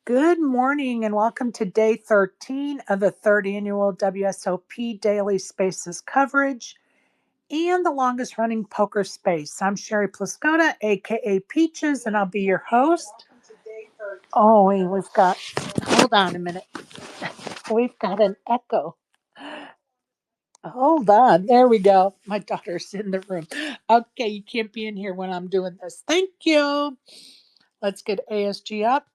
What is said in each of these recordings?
Good morning and welcome to day 13 of the third annual WSOP Daily Spaces coverage and the longest running poker space. I'm Sherry Pluskota, aka Peaches, and I'll be your host. Oh, hold on a minute. We've got an echo. Hold on. There we go. My daughter's in the room. Okay, you can't be in here when I'm doing this. Thank you. Let's get ASG up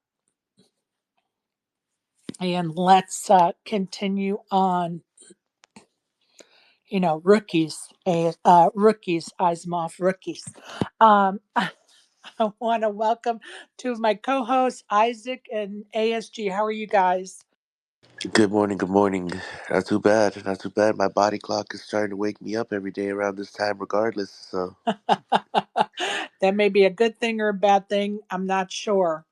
and let's continue on. Rookies, Ismov rookies. I want to welcome two of my co-hosts, Isaac and ASG. How are you guys? Good morning, good morning. Not too bad, not too bad. My body clock is starting to wake me up every day around this time, regardless. So, That may be a good thing or a bad thing. I'm not sure.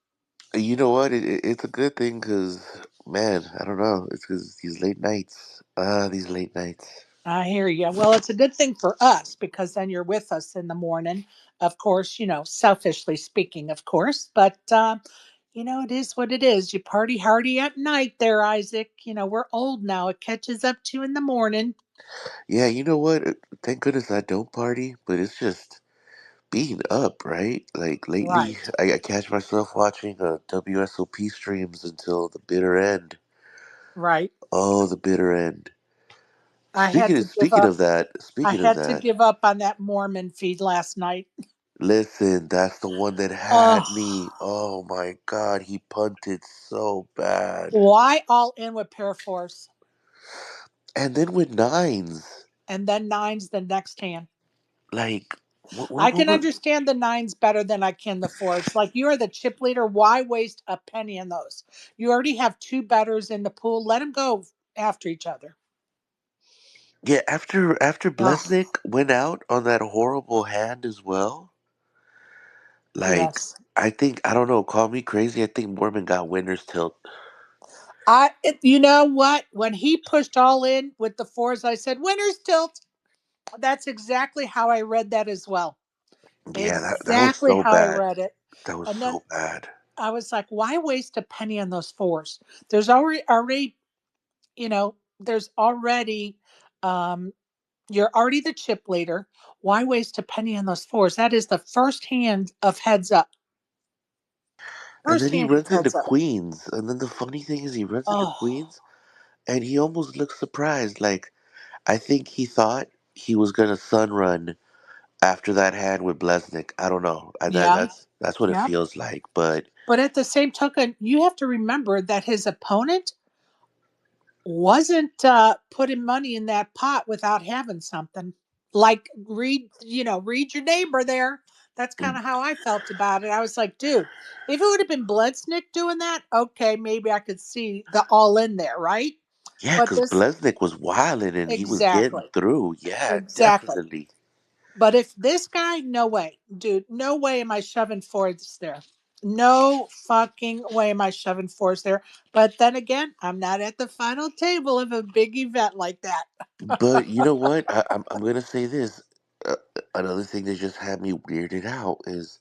you know what? It's a good thing because, man, I don't know. It's because these late nights. These late nights. I hear you. Well, it's a good thing for us because then you're with us in the morning. Of course, selfishly speaking, of course, but it is what it is. You party hardy at night there, Isaac. We're old now. It catches up to you in the morning. Yeah, you know what? Thank goodness I don't party, but it's just being up, right? Like lately, Right. I catch myself watching WSOP streams until the bitter end. Right. Oh, the bitter end. I had to give Speaking up. of that, I speaking of had to that. give up on that Mormon feed last night. Listen, that's the one that Oh, had me. Oh my God, he punted so bad. why all in with pair force And then with nines, and then nines the next hand? like, I what can were, understand the nines better than I can the fours. Like you are the chip leader. Why waste a penny on those? You already have two betters in the pool. Let them go after each other. yeah, after Oh, Blesnik went out on that horrible hand as well, like, yes. I don't know, call me crazy. I think Mormon got winner's tilt. You know what? When he pushed all in with the fours, I said, winner's tilt. That's exactly how I read that as well. Yeah, that was Exactly so how I bad. read it. That was And then so bad. I was like, why waste a penny on those fours? There's already, um, you're already the chip leader. Why waste a penny on those fours? That is the first hand of heads up. And First then he hand of runs into heads up. queens. And then the funny thing is he runs into Oh, queens and he almost looks surprised. Like, I think he thought he was gonna sun run after that hand with Blesnik. I don't know. yeah, That's what it yeah. feels like. But But at the same token, you have to remember that his opponent wasn't putting money in that pot without having something. Like read your neighbor there. That's kind of how I felt about it. I was like, dude, if it would have been Blensnick doing that, okay, maybe I could see the all in there, right? yeah, But because this Blesnik was wilding and he was getting exactly, through. Yeah, exactly. definitely. But if this guy, no way, dude, no way am I shoving fours there. No fucking way am I shoving fours there. But then again, I'm not at the final table of a big event like that. But you know what? I'm gonna say this. Another thing that just had me weirded out is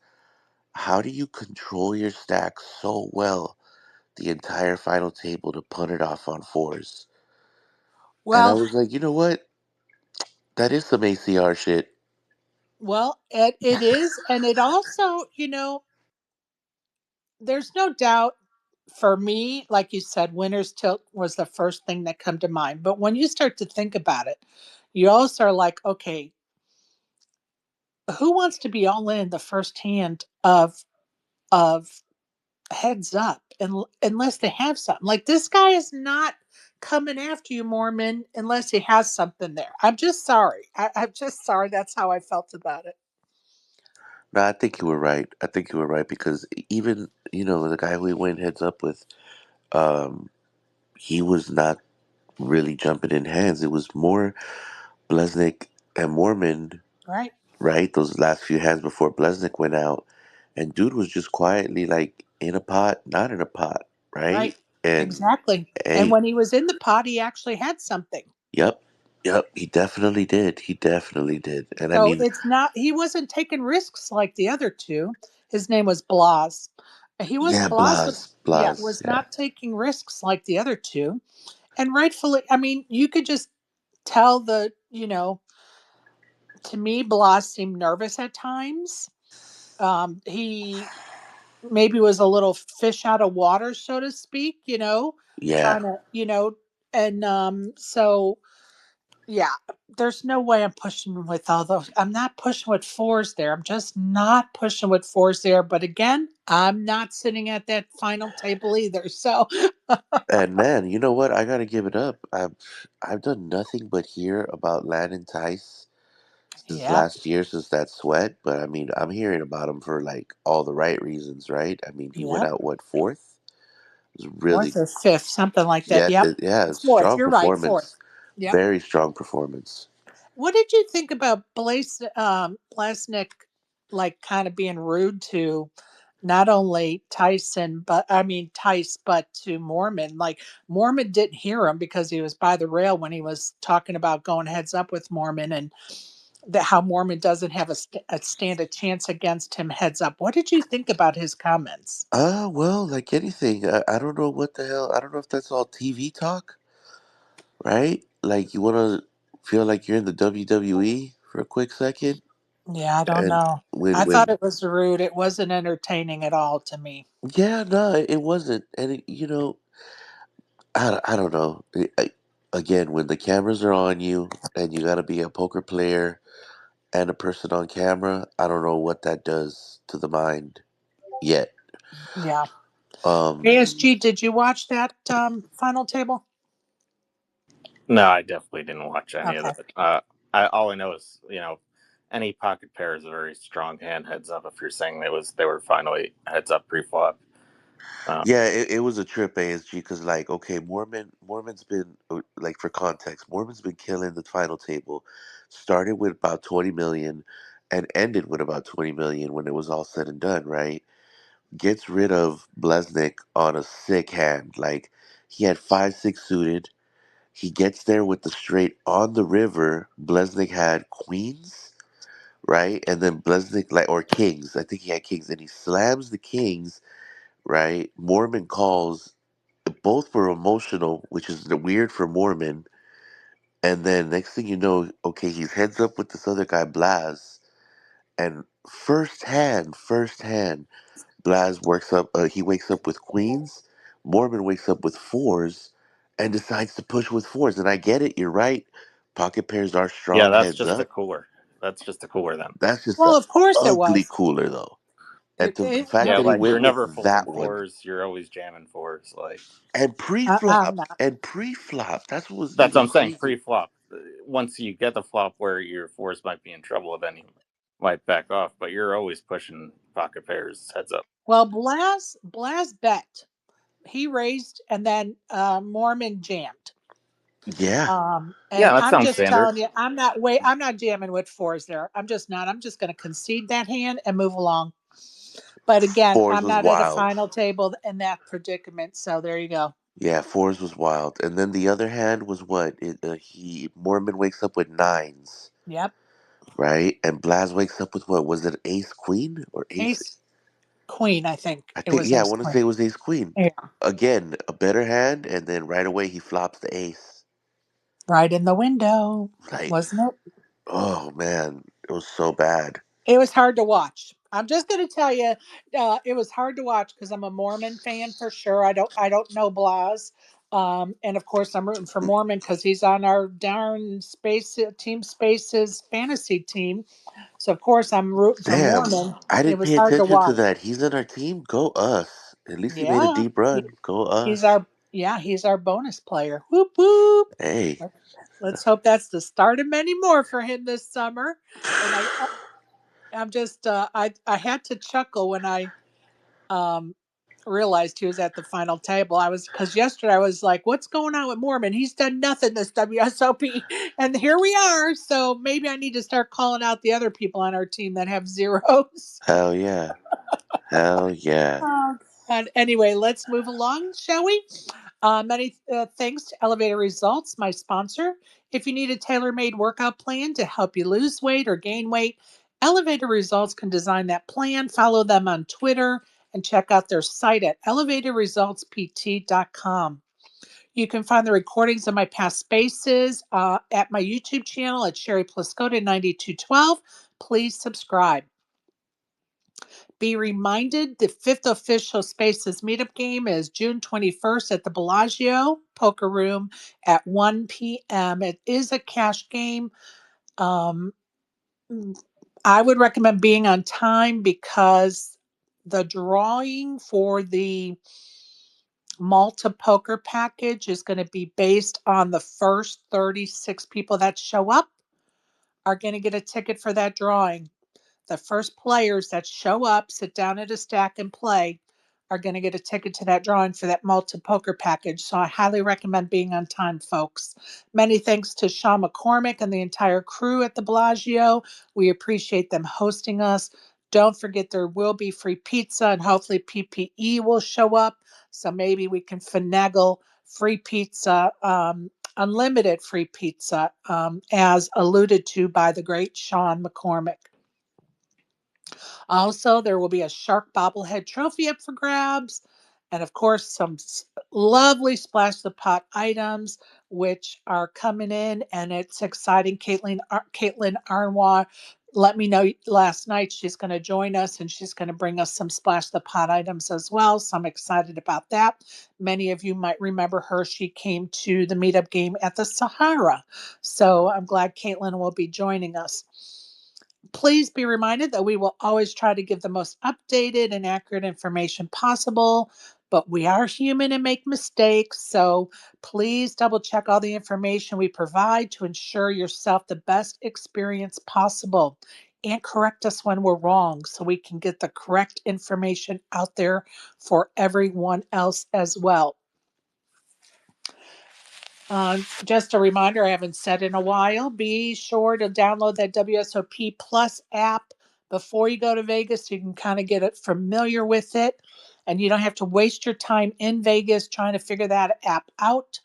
how do you control your stack so well the entire final table to punt it off on fours? And I Well, was like, you know what? That is some ACR shit. it is. And it also, there's no doubt for me, like you said, winner's tilt was the first thing that come to mind. But when you start to think about it, you also are like, okay, who wants to be all in the first hand of heads up unless they have something? Like this guy is not coming after you, Mormon, unless he has something there. I'm just sorry. I'm just sorry. That's how I felt about it. No, I think you were right. I think you were right because even the guy who he went heads up with, um, he was not really jumping in hands. It was more Blesnik and Mormon, Right. right? Those last few hands before Blesnik went out, and dude was just quietly like in a pot, not in a pot, right? Right. And Exactly. And hey, when he was in the pot, he actually had something. yep, yep, he definitely did. He definitely did. And I So mean, it's not, he wasn't taking risks like the other two. His name was Blas. He was Yeah, Blas was, yeah, Blas. was Yeah, not taking risks like the other two. And rightfully, I mean, you could just tell to me, Blas seemed nervous at times. He maybe was a little fish out of water, so to speak, yeah. trying to, and so yeah, there's no way I'm pushing with all those. I'm not pushing with fours there. I'm just not pushing with fours there. But again, I'm not sitting at that final table either. So And man, you know what? I gotta give it up. I've done nothing but hear about Landon Tice since yep, last year, since that sweat. But I mean, I'm hearing about him for like all the right reasons, right? I mean, he went yep. out what, fourth? It was Fourth really, or fifth, something like that. yeah, Yep. yeah, Fourth. strong You're right. performance, Fourth. Yep. very strong performance. What did you think about Blasnick, like kind of being rude to not only Tyson, but I mean Tice, but to Mormon? Like Mormon didn't hear him because he was by the rail when he was talking about going heads up with Mormon and that how Mormon doesn't have a stand a chance against him heads up. What did you think about his comments? Well, like anything, I don't know what the hell. I don't know if that's all TV talk, right? Like you want to feel like you're in the WWE for a quick second, Yeah, I don't and know. when I thought when it was rude. It wasn't entertaining at all to me. yeah, no, it wasn't, and I don't know. Again, when the cameras are on you and you got to be a poker player and a person on camera, I don't know what that does to the mind yet. Yeah. Um, ASG, did you watch that final table? No, I definitely didn't watch any of Okay. it. All I know is any pocket pair is a very strong hand heads up. If you're saying they were finally heads up pre-flop. yeah, it was a trip ASG because like okay, Mormon's been like for context, Mormon's been killing the final table. Started with about 20 million and ended with about 20 million when it was all said and done, right? Gets rid of Blesnik on a sick hand. Like he had 5-6 suited. He gets there with the straight on the river. Blesnik had queens, right? And then Blesnik like or kings. I think he had kings, and he slams the kings, right? Mormon calls. Both were emotional, which is weird for Mormon. And then next thing you know, okay, he's heads up with this other guy, Blas, and first hand, Blas works up. He wakes up with queens. Mormon wakes up with fours, and decides to push with fours. And I get it. You're right. Pocket pairs are Yeah, strong that's heads just a up. cooler. That's just a cooler then. That's just Well, a of course it ugly was. cooler though. And the fact Yeah, that he like you're went with never folding that one fours. You're always jamming fours. Like and I'm pre-flop not. that's what was that's what even I'm saying. crazy. Pre-flop. Once you get the flop where your fours might be in trouble, then you might back off. But you're always pushing pocket pairs heads up. Well, Blas bet. He raised and then Mormon jammed. Yeah, And Yeah, that I'm sounds just standard. telling you, I'm not jamming with fours there. I'm just not. I'm just going to concede that hand and move along. But again, fours I'm was not at a wild. final table in that predicament. So there you go. Yeah, fours was wild. And then the other hand was what? He Mormon wakes up with nines, Yep. right? And Blas wakes up with what? Was it ace queen or ace? Ace Queen, I think I it think was yeah, I Ace want to Queen. say it was ace queen. Yeah. Again, a better hand, and then right away he flops the ace. Right in the window, Like, wasn't it? oh man, it was so bad. It was hard to watch. I'm just going to tell you, it was hard to watch because I'm a Mormon fan for sure. I don't know Blas, and of course I'm rooting for Mormon because he's on our darn space team Spaces fantasy team. So of course I'm rooting for Damn, Mormon. I It didn't was pay hard to attention to watch. that. He's in our team. Go us. At least he made a Yeah, deep he, run. Go he's us. our yeah he's our bonus player. Whoop whoop. Hey. Let's hope that's the start of many more for him this summer. And I'm just I had to chuckle when I um realized he was at the final table. I was because yesterday I was like, what's going on with Mormon? He's done nothing this WSOP. And here we are. So maybe I need to start calling out the other people on our team that have zeros. Hell yeah. Hell yeah. And anyway, let's move along, shall we? Many thanks to Elevator Results, my sponsor. If you need a tailor made workout plan to help you lose weight or gain weight, Elevator Results can design that plan. Follow them on Twitter and check out their site at elevatedresultspt.com. You can find the recordings of my past spaces at my YouTube channel at Sherry Pluskota 9212. Please subscribe. Be reminded the fifth official Spaces meetup game is June 21st at the Bellagio Poker Room at 1 p.m. It is a cash game. Um, I would recommend being on time because the drawing for the Malta poker package is going to be based on the first 36 people that show up are going to get a ticket for that drawing. The first players that show up, sit down at a stack and play are going to get a ticket to that drawing for that Malta poker package. So I highly recommend being on time, folks. Many thanks to Sean McCormick and the entire crew at the Bellagio. We appreciate them hosting us. Don't forget there will be free pizza and hopefully PPE will show up. So maybe we can finagle free pizza, unlimited free pizza, as alluded to by the great Sean McCormick. Also, there will be a shark bobblehead trophy up for grabs. And of course, some lovely Splash the Pot items, which are coming in, and it's exciting. Caitlin Arnois let me know last night she's going to join us and she's going to bring us some Splash the Pot items as well. So I'm excited about that. Many of you might remember her. She came to the meetup game at the Sahara. So I'm glad Caitlin will be joining us. Please be reminded that we will always try to give the most updated and accurate information possible, but we are human and make mistakes. So please double check all the information we provide to ensure yourself the best experience possible and correct us when we're wrong so we can get the correct information out there for everyone else as well. Just a reminder, I haven't said in a while, be sure to download that WSOP Plus app before you go to Vegas so you can kind of get it familiar with it. And you don't have to waste your time in Vegas trying to figure that app out.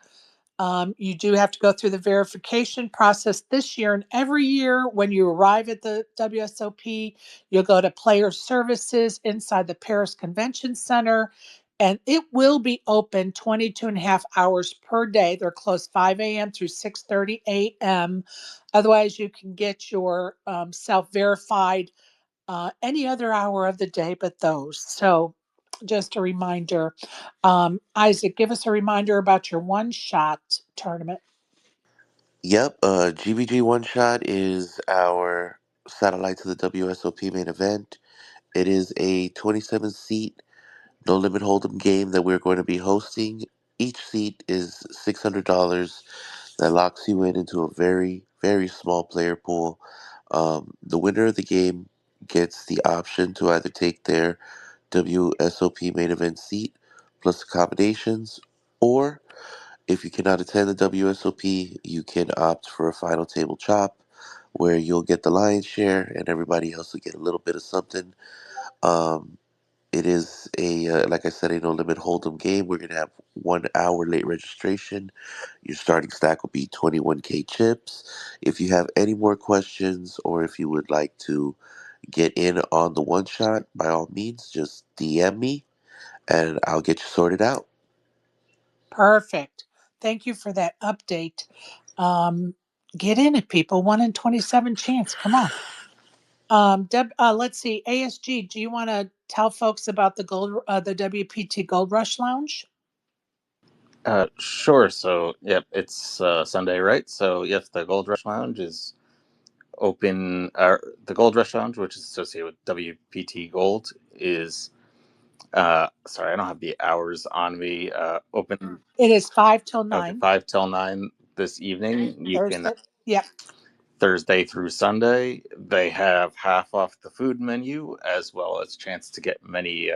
You do have to go through the verification process this year, and every year when you arrive at the WSOP, you'll go to Player Services inside the Paris Convention Center, and it will be open 22 and a half hours per day. They're closed 5 a.m. through 6:30 a.m. Otherwise, you can get your self-verified any other hour of the day but those. So just a reminder. Isaac, give us a reminder about your one shot tournament. Yep, GBG One Shot is our satellite to the WSOP main event. It is a 27 seat, no limit hold'em game that we're going to be hosting. Each seat is $600 that locks you in into a very, very small player pool. The winner of the game gets the option to either take their WSOP main event seat plus accommodations, or if you cannot attend the WSOP, you can opt for a final table chop where you'll get the lion's share and everybody else will get a little bit of something. Um, it is like I said, a no limit hold'em game. We're gonna have 1 hour late registration. Your starting stack will be 21K chips. If you have any more questions or if you would like to get in on the one shot, by all means, just DM me and I'll get you sorted out. Perfect. Thank you for that update. Um, get in it, people. 1 in 27 chance. Come on. Let's see. ASG, do you want to tell folks about the WPT Gold Rush Lounge? Sure. So, yep, it's Sunday, right? So, yes, the Gold Rush Lounge is open. The Gold Rush Lounge, which is associated with WPT Gold, is sorry, I don't have the hours on me. Open It is 5 till okay, 9 5 till 9 this evening. You can Thursday. Yep. Thursday through Sunday. They have half off the food menu as well as chance to get many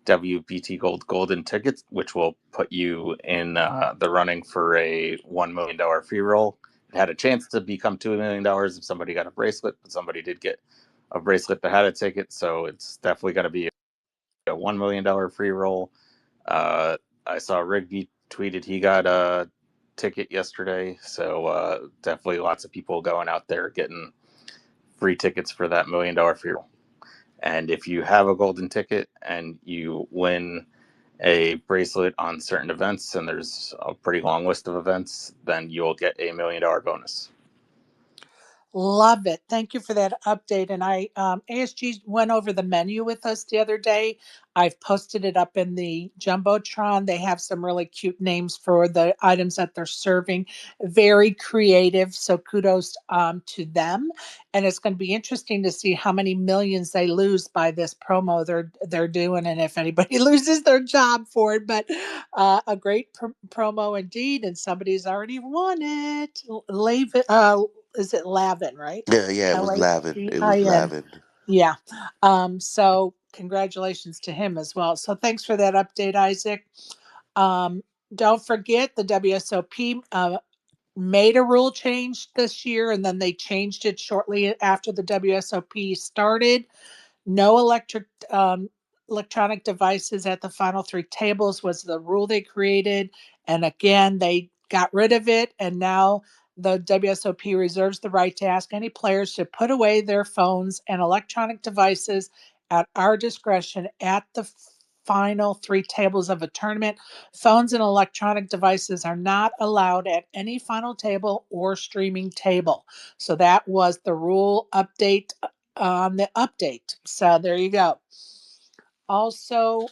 WPT Gold Golden tickets, which will put you in the running for a $1 million free roll. It had a chance to become $2 million if somebody got a bracelet, but somebody did get a bracelet that had a ticket, so it's definitely going to be a $1 million free roll. I saw Rigby tweeted he got a ticket yesterday, so definitely lots of people going out there getting free tickets for that $1 million free roll. And if you have a golden ticket and you win a bracelet on certain events, and there's a pretty long list of events, then you'll get $1 million bonus. Love it. Thank you for that update. And ASG went over the menu with us the other day. I've posted it up in the Jumbotron. They have some really cute names for the items that they're serving. Very creative. So kudos to them. And it's going to be interesting to see how many millions they lose by this promo they're doing, and if anybody loses their job for it. But a great promo indeed, and somebody's already won it. Leave it. Is it Lavin, right? Yeah, yeah, it was Lavin. It was Lavin. Lavin. Yeah. So congratulations to him as well. So thanks for that update, Isaac. Um, don't forget the WSOP made a rule change this year, and then they changed it shortly after the WSOP started. No electronic devices at the final three tables was the rule they created. And again, they got rid of it. And now the WSOP reserves the right to ask any players to put away their phones and electronic devices at our discretion at the final three tables of a tournament. Phones and electronic devices are not allowed at any final table or streaming table. So that was the rule update on the update. So there you go. Also,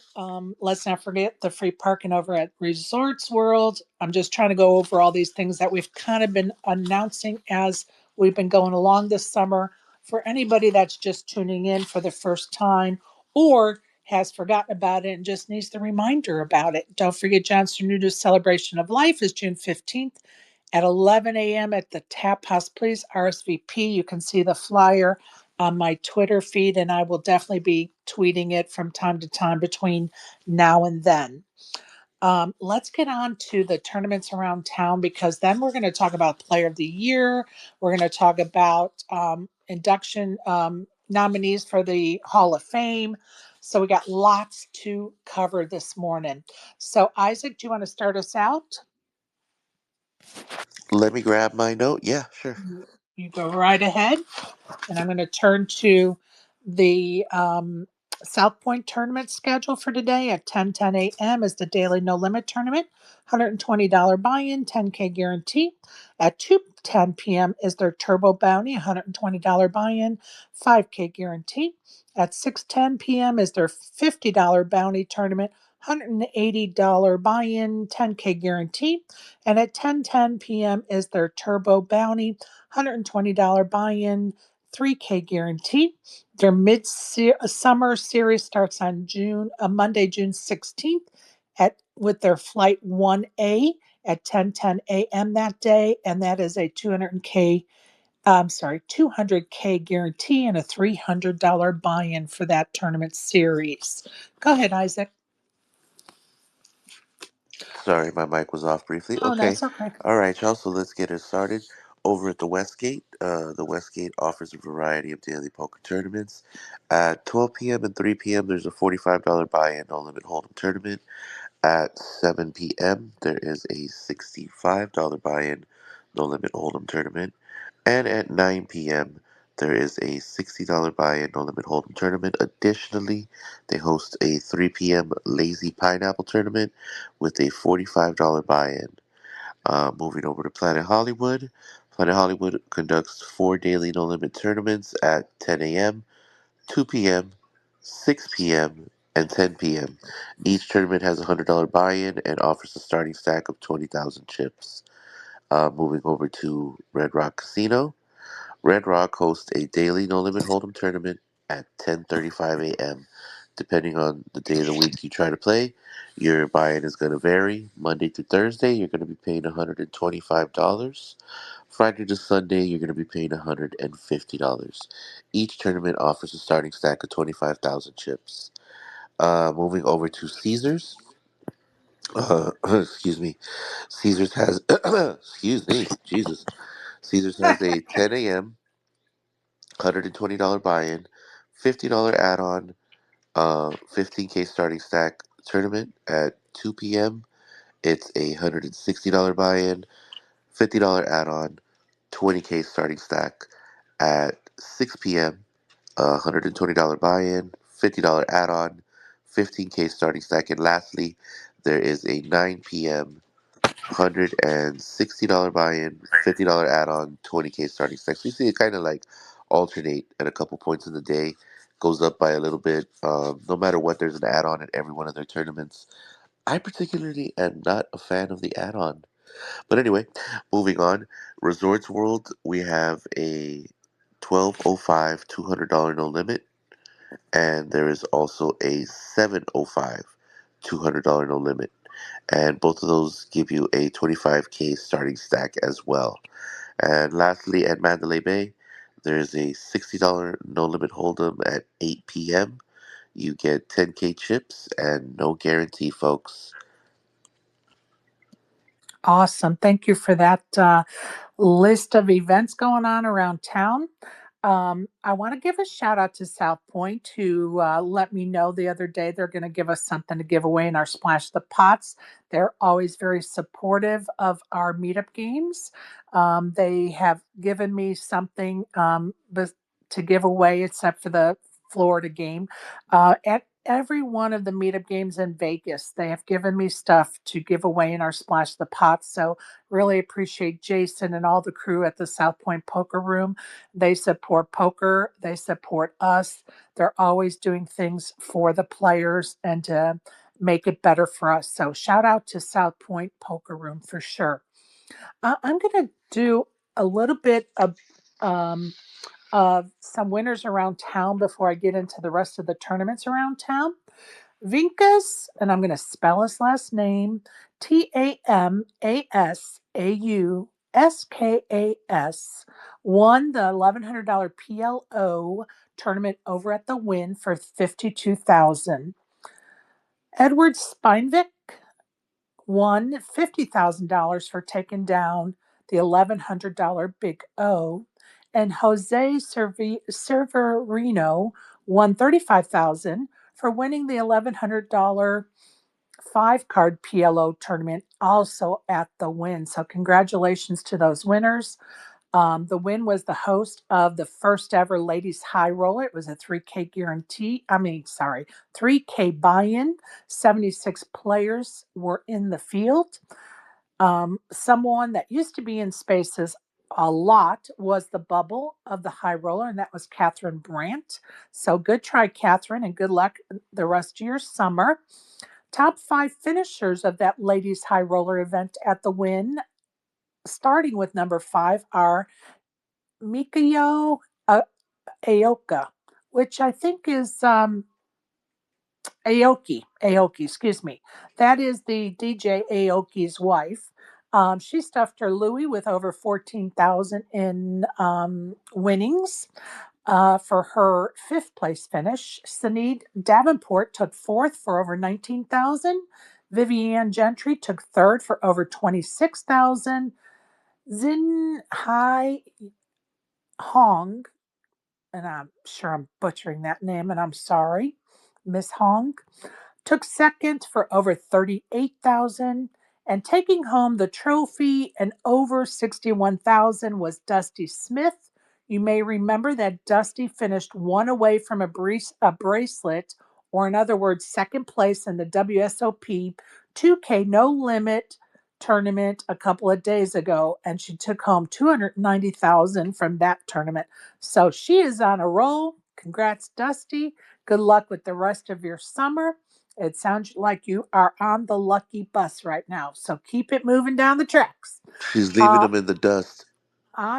let's not forget the free parking over at Resorts World. I'm just trying to go over all these things that we've kind of been announcing as we've been going along this summer. For anybody that's just tuning in for the first time or has forgotten about it and just needs the reminder about it, don't forget John Cernuda's Celebration of Life is June 15th at 11 a.m. at the Tap House. Please RSVP. You can see the flyer on my Twitter feed, and I will definitely be tweeting it from time to time between now and then. Let's get on to the tournaments around town, because then we're going to talk about Player of the Year. We're going to talk about induction nominees for the Hall of Fame. So we got lots to cover this morning. So, Isaac, do you want to start us out? Let me grab my note. Yeah, sure. You go right ahead. And I'm going to turn to the South Point tournament schedule for today at 10:10 a.m. is the daily no limit tournament. $120 buy-in, 10K guarantee. At 2:10 p.m. is their Turbo Bounty, $120 buy-in, 5K guarantee. At 6:10 p.m. is their $50 bounty tournament, $180 buy-in, 10K guarantee. And at 10:10 p.m. is their Turbo Bounty, $120 buy-in, 3K guarantee. Their mid-summer series starts on Monday, June 16th at with their flight 1A at 10:10 a.m. that day, and that is a 200K guarantee and a $300 buy-in for that tournament series. Go ahead, Isaac. Sorry, my mic was off briefly. Oh, Okay. that's okay. All right, y'all. So let's get it started. Over at the Westgate, the Westgate offers a variety of daily poker tournaments. At 12 p.m. and 3 p.m., there's a $45 buy-in no limit hold'em tournament. At 7 p.m., there is a $65 buy-in no limit hold'em tournament. And at 9 p.m., there is a $60 buy-in no limit hold'em tournament. Additionally, they host a 3 p.m. lazy pineapple tournament with a $45 buy-in. Moving over to Planet Hollywood. Planet Hollywood conducts 4 daily no limit tournaments at 10 a.m., 2 p.m., 6 p.m., and 10 p.m. Each tournament has a $100 buy-in and offers a starting stack of 20,000 chips. Moving over to Red Rock Casino. Red Rock hosts a daily no limit hold'em tournament at 10:35 a.m. Depending on the day of the week you try to play, your buy-in is going to vary. Monday to Thursday, you're going to be paying $125. Friday to Sunday, you're going to be paying $150. Each tournament offers a starting stack of 25,000 chips. Moving over to Caesars. Excuse me. Caesars has, excuse me, Jesus. Caesars has a 10 a.m. $120 buy-in, $50 add-on, 15K starting stack tournament at 2 p.m. It's a $160 buy-in, $50 add-on, 20K starting stack at 6 p.m. $120 buy-in, $50 add-on, 15K starting stack, and lastly, there is a 9 p.m. $160 buy-in, $50 add-on, 20K starting stack. So you see it kind of like alternate at a couple points in the day, goes up by a little bit. No matter what, there's an add-on at every one of their tournaments. I particularly am not a fan of the add-on. But anyway, moving on. Resorts World, we have a 1205 $200 no limit, and there is also a 705 $200 no limit. And both of those give you a 25K starting stack as well. And lastly, at Mandalay Bay, there's a $60 no limit hold'em at 8 p.m. You get 10K chips and no guarantee, folks. Awesome. Thank you for that list of events going on around town. I want to give a shout out to South Point who let me know the other day they're going to give us something to give away in our Splash the Pots. They're always very supportive of our meetup games. They have given me something to give away, except for the Florida game. At every one of the meetup games in Vegas, they have given me stuff to give away in our Splash the Pots. So really appreciate Jason and all the crew at the South Point Poker Room. They support poker, they support us. They're always doing things for the players and to make it better for us. So shout out to South Point Poker Room for sure. I'm going to do a little bit um, of some winners around town before I get into the rest of the tournaments around town. Vinkas, and I'm going to spell his last name TamasauSkas, won the $1,100 PLO tournament over at the Win for $52,000. Edward Spinvik won $50,000 for taking down the $1,100 Big O. And Jose Severino won $35,000 for winning the $1,100 5 card PLO tournament also at the Win. So, congratulations to those winners. The Win was the host of the first ever Ladies High Roller. It was a 3K guarantee. 3K buy in. 76 players were in the field. Someone that used to be in spaces a lot was the bubble of the high roller, and that was Catherine Brandt. So good try, Catherine, and good luck the rest of your summer. Top 5 finishers of that ladies high roller event at the Win, starting with number 5, are Mikio Aoka, which I think is Aoki, excuse me. That is the DJ Aoki's wife. She stuffed her Louis with over 14,000 in winnings for her 5th place finish. Sinead Davenport took 4th for over 19,000. Vivienne Gentry took 3rd for over 26,000. Zin Hai Hong, and I'm sure I'm butchering that name, and I'm sorry, Miss Hong, took 2nd for over 38,000, and taking home the trophy and over 61,000 was Dusty Smith. You may remember that Dusty finished one away from a bracelet, or in other words, 2nd place in the WSOP 2K No Limit tournament a couple of days ago, and she took home 290,000 from that tournament. So she is on a roll. Congrats, Dusty. Good luck with the rest of your summer. It sounds like you are on the lucky bus right now. So keep it moving down the tracks. She's leaving Uh, them in the dust.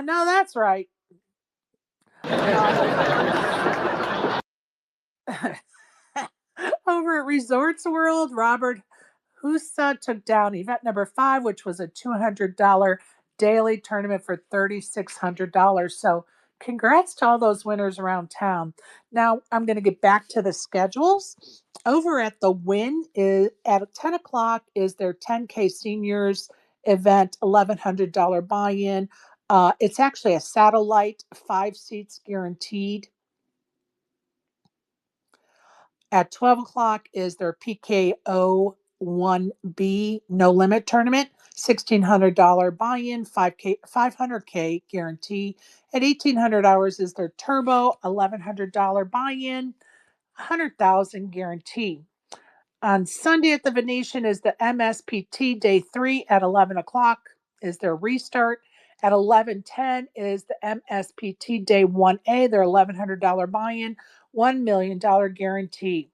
no, that's right. Um, over at Resorts World, Robert Husa took down event number 5, which was a $200 daily tournament for $3,600. So, congrats to all those winners around town. Now, I'm going to get back to the schedules. Over at the Win is at 10 o'clock is their 10K seniors event, $1,100 buy-in. It's actually a satellite, 5 seats guaranteed. At 12 o'clock is their PKO 1B no limit tournament, $1,600 buy-in, 500K guarantee. At 1,800 hours is their turbo, $1,100 buy-in, 100,000 guarantee. On Sunday at the Venetian is the MSPT day 3 at 11 o'clock is their restart. At 11:10 is the MSPT day 1A, their $1,100 buy-in, $1 million guarantee.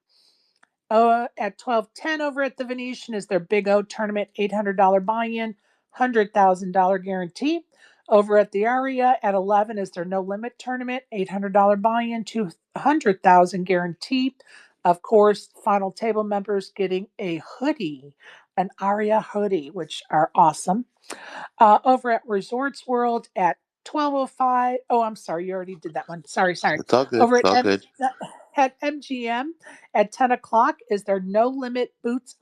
At 12:10 over at the Venetian is their Big O tournament, $800 buy-in, $100,000 guarantee. Over at the Aria at 11 is their No Limit tournament, $800 buy-in, 200,000 guarantee. Of course, final table members getting a hoodie, an Aria hoodie, which are awesome. Over at Resorts World at 12:05. Oh, I'm sorry, you already did that one. Sorry. It's all good. Over It's all good. at MGM at 10 o'clock is their No Limit Boots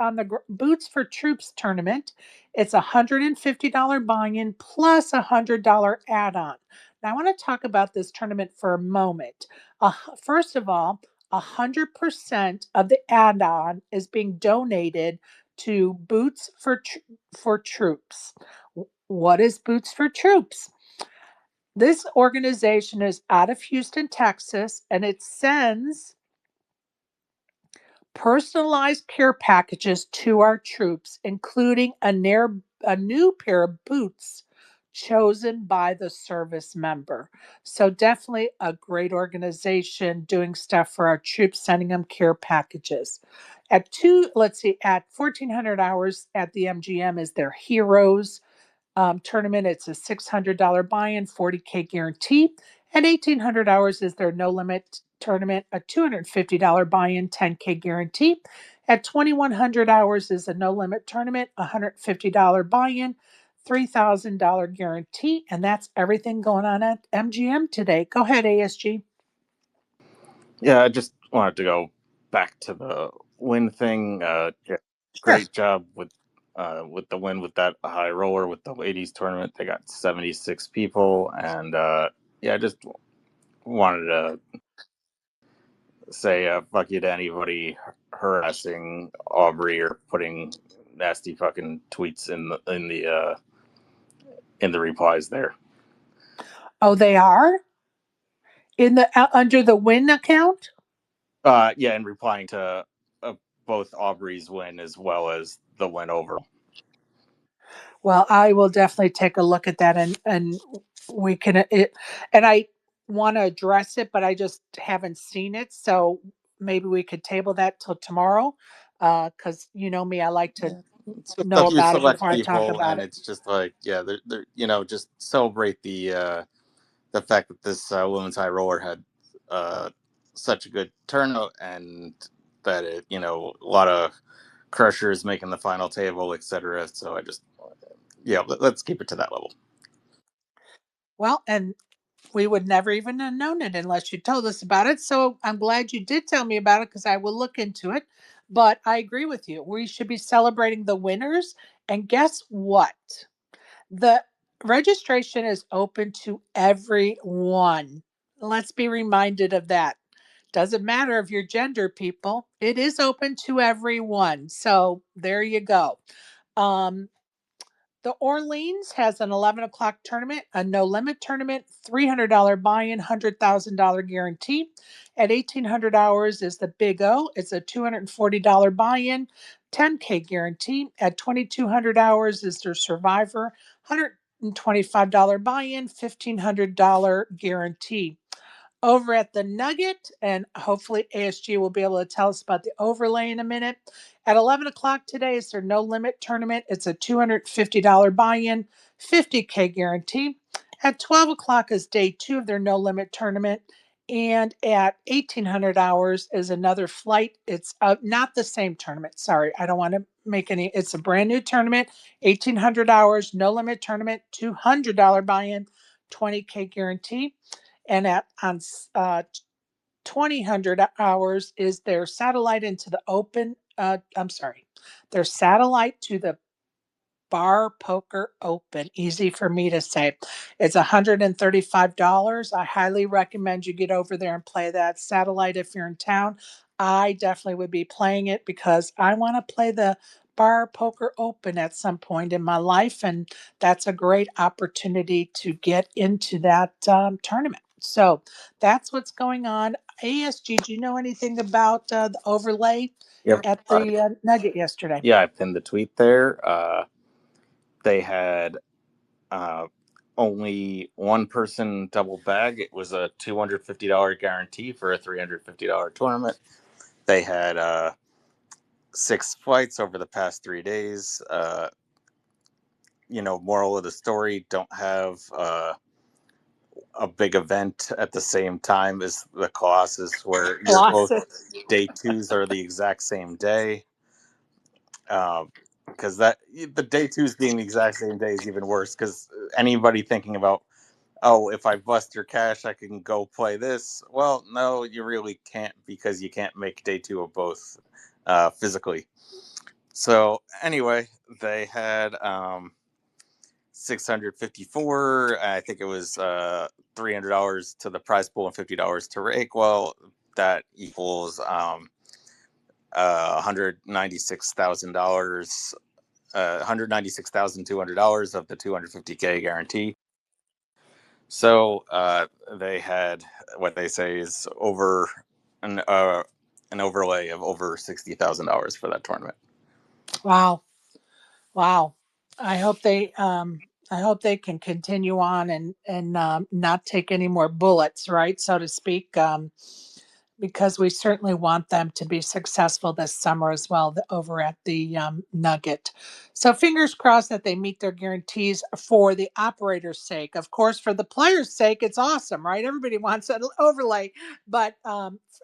for Troops tournament. It's $150 buy-in plus $100 add-on. Now I want to talk about this tournament for a moment. First of all, 100% of the add-on is being donated to for Troops. What is Boots for Troops? This organization is out of Houston, Texas, and it sends personalized care packages to our troops, including a new pair of boots chosen by the service member. So, definitely a great organization doing stuff for our troops, sending them care packages. At 1400 hours at the MGM is their Heroes tournament. It's a $600 buy-in, 40K guarantee. At 1,800 hours is their no limit tournament, a $250 buy-in, 10K guarantee. At 2,100 hours is a no limit tournament, $150 buy-in, $3,000 guarantee. And that's everything going on at MGM today. Go ahead, ASG. Yeah, I just wanted to go back to the win thing. Yeah, Sure. great job with the win with that high roller with the ladies tournament. They got 76 people, and yeah, I just wanted to say fuck you to anybody harassing Aubrey or putting nasty fucking tweets in the replies there. Oh, they are in the under the win account. Yeah, and replying to both Aubrey's win as well as the win overall. Well, I will definitely take a look at that, and we can and I want to address it, but I just haven't seen it, so maybe we could table that till tomorrow. Because you know me, I like to It's just a know few about it select before I talk people, about and it. it's just like, yeah, they're just celebrate the fact that this women's high roller had uh, such a good turnout, and that a lot of crushers making the final table, etc. So I just, yeah, let's keep it to that level. Well, and we would never even have known it unless you told us about it. So I'm glad you did tell me about it because I will look into it. But I agree with you. We should be celebrating the winners. And guess what? The registration is open to everyone. Let's be reminded of that. Doesn't matter if you're gender, people. It is open to everyone. So there you go. Um, the Orleans has an 11 o'clock tournament, a no limit tournament, $300 buy in, $100,000 guarantee. At 1,800 hours is the Big O. It's a $240 buy in, 10K guarantee. At 2,200 hours is their Survivor, $125 buy in, $1,500 guarantee. Over at the Nugget, and hopefully ASG will be able to tell us about the overlay in a minute. At 11 o'clock today is their no limit tournament. It's a $250 buy in, 50K guarantee. At 12 o'clock is day 2 of their no limit tournament. And at 1,800 hours is another flight. It's not the same tournament. Sorry, I don't want to make any. It's a brand new tournament, 1,800 hours, no limit tournament, $200 buy in, 20K guarantee. And at on 2,000 hours is their satellite into the open. I'm sorry, their satellite to the Bar Poker Open. Easy for me to say. It's $135. I highly recommend you get over there and play that satellite if you're in town. I definitely would be playing it because I want to play the bar poker open at some point in my life, and that's a great opportunity to get into that tournament. So that's what's going on. ASG, do you know anything about the overlay Yep. at the Nugget yesterday? Yeah, I pinned the tweet there. They had uh, only one person double bag. It was a $250 guarantee for a $350 tournament. They had 6 fights over the past 3 days. Moral of the story: don't have a big event at the same time as the Colossus, where you're both Colossus. day twos are the exact same day. Because that the day twos being the exact same day is even worse. Because anybody thinking about, oh, if I bust your cash, I can go play this. Well, no, you really can't, because you can't make day two of both physically. So anyway, they had 654. I think it was $300 to the prize pool and $50 to rake. Well, that equals $196,000. $196,200 of the 250K guarantee. So they had what they say is over an overlay of over $60,000 for that tournament. Wow. Wow. I hope they I hope they can continue on and not take any more bullets, right, so to speak, because we certainly want them to be successful this summer as well over at the Nugget. So fingers crossed that they meet their guarantees for the operator's sake. Of course, for the player's sake, it's awesome, right? Everybody wants an overlay, but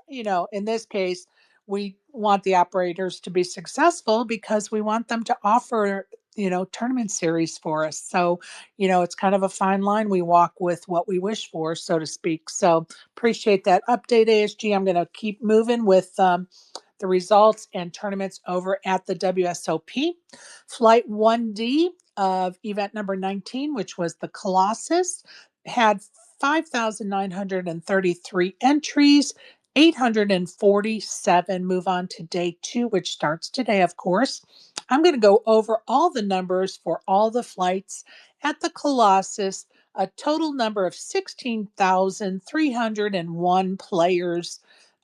in this case, we want the operators to be successful because we want them to offer tournament series for us. So it's kind of a fine line we walk with what we wish for, so to speak. So appreciate that update, ASG. I'm going to keep moving with the results and tournaments over at the WSOP. Flight 1D of event number 19, which was the Colossus, had 5,933 entries. 847 move on to day two, which starts today, of course. I'm going to go over all the numbers for all the flights at the Colossus, a total number of 16,301 players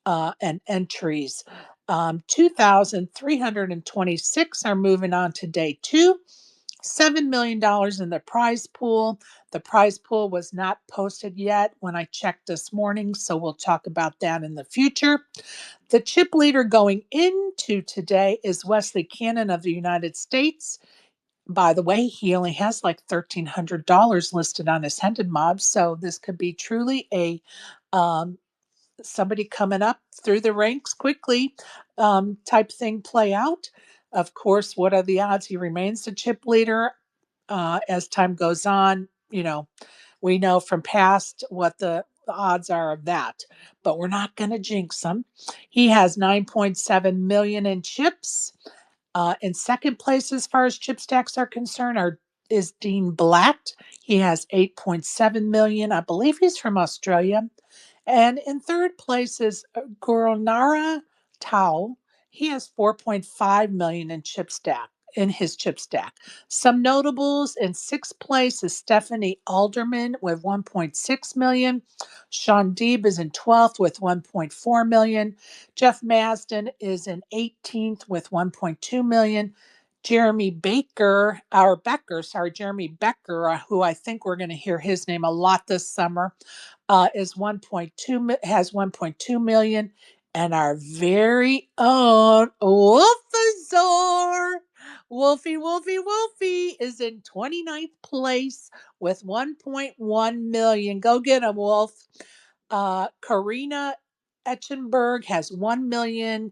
and entries. 2,326 are moving on to day two. $7 million in the prize pool. The prize pool was not posted yet when I checked this morning, so we'll talk about that in the future. The chip leader going into today is Wesley Cannon of the United States. By the way, he only has like $1,300 listed on his Hendon Mob, so this could be truly a um, somebody coming up through the ranks quickly type thing play out. Of course, what are the odds he remains the chip leader as time goes on? We know from past what the odds are of that, but we're not going to jinx him. He has 9.7 million in chips. In second place, as far as chip stacks are concerned, is Dean Blatt. He has 8.7 million. I believe he's from Australia. And in third place is Gurunara Tao. He has 4.5 million in his chip stack. Some notables: in sixth place is Stephanie Alderman with 1.6 million. Sean Deeb is in 12th with 1.4 million. Jeff Masden is in 18th with 1.2 million. Jeremy Becker, who I think we're going to hear his name a lot this summer, is 1.2 has 1.2 million, and our very own Wolfie is in 29th place with 1.1 million. Go get him, Wolf. Karina Etchenberg has 1 million.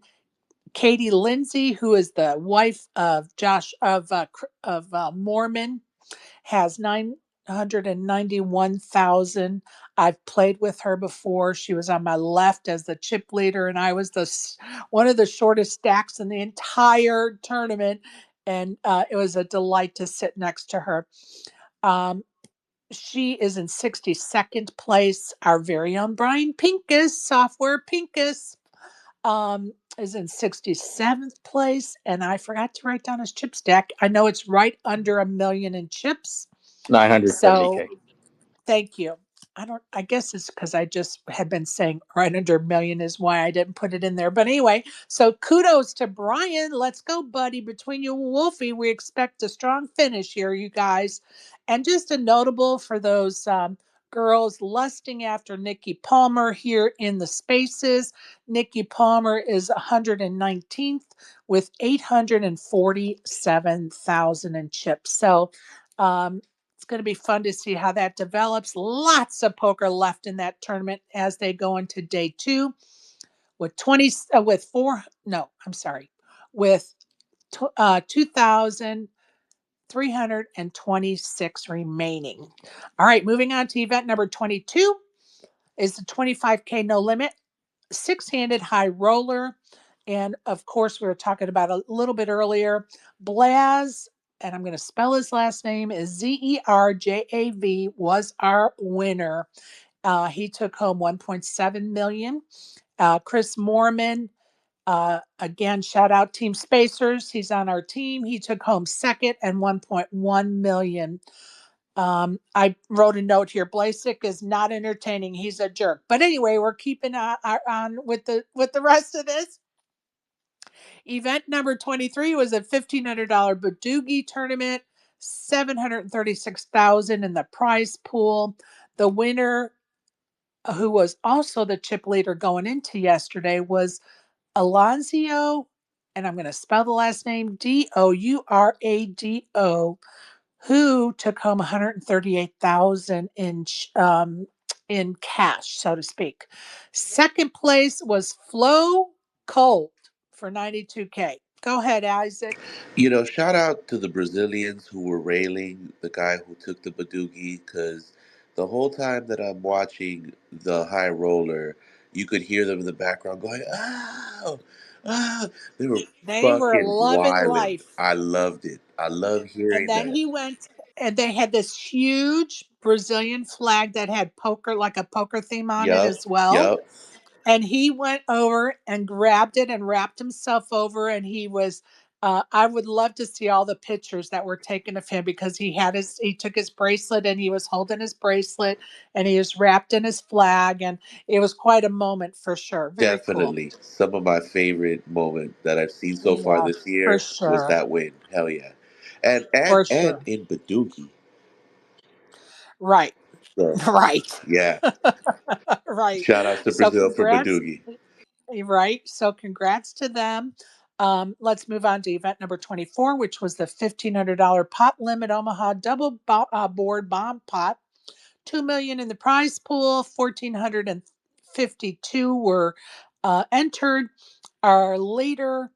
Katie Lindsay, who is the wife of Josh of Mormon, has 991,000. I've played with her before. She was on my left as the chip leader, and I was one of the shortest stacks in the entire tournament. And it was a delight to sit next to her. She is in 62nd place. Our very own Brian Pincus, Software Pincus, is in 67th place, and I forgot to write down his chip stack. I know it's right under a million in chips. So 970K. thank you. I guess it's because I just had been saying right under a million is why I didn't put it in there. But anyway, so kudos to Brian. Let's go, buddy. Between you and Wolfie, we expect a strong finish here, you guys. And just a notable for those girls lusting after Nikki Palmer here in the spaces. Nikki Palmer is 119th with 847,000 in chips. So, it's going to be fun to see how that develops. Lots of poker left in that tournament as they go into day two with 20 with four no, I'm sorry. With 2,326 remaining. All right, moving on to event number 22 is the 25K no limit six-handed high roller. And of course, we were talking about a little bit earlier. Blaz, and I'm going to spell his last name, is Zerjav, was our winner. He took home 1.7 million. Chris Mormon, again, shout out Team Spacers. He's on our team. He took home second and 1.1 million. I wrote a note here. Blasik is not entertaining. He's a jerk. But anyway, we're keeping on with the rest of this. Event number 23 was a $1,500 Badoogie tournament, 736,000 in the prize pool. The winner, who was also the chip leader going into yesterday, was Alonzo, and I'm going to spell the last name Dourado, who took home 138,000 in cash, so to speak. Second place was Flo Cold for 92K. Go ahead, Isaac. Shout out to the Brazilians who were railing the guy who took the Badoogie, because the whole time that I'm watching the high roller, you could hear them in the background going, "Oh, ah." They were They were fucking loving wilding. life. I loved it. I love And hearing then that. he went, and they had this huge Brazilian flag that had poker, like a poker theme on it Yup, as well. yup. And he went over and grabbed it and wrapped himself over, and he was I would love to see all the pictures that were taken of him, because he took his bracelet and he was holding his bracelet and he was wrapped in his flag, and it was quite a moment for sure. Very cool. Definitely. Some of my favorite moment that I've seen so far Yeah, this for year was sure. that win. Hell yeah. And and For and sure. in Badoogie. Right. So Right. yeah. Right. Shout outs to So Brazil for congrats. Badoogie. Right. So congrats to them. Let's move on to event number 24, which was the $1,500 pot limit Omaha board bomb pot. 2 million in the prize pool, 1,452 were entered. Our leader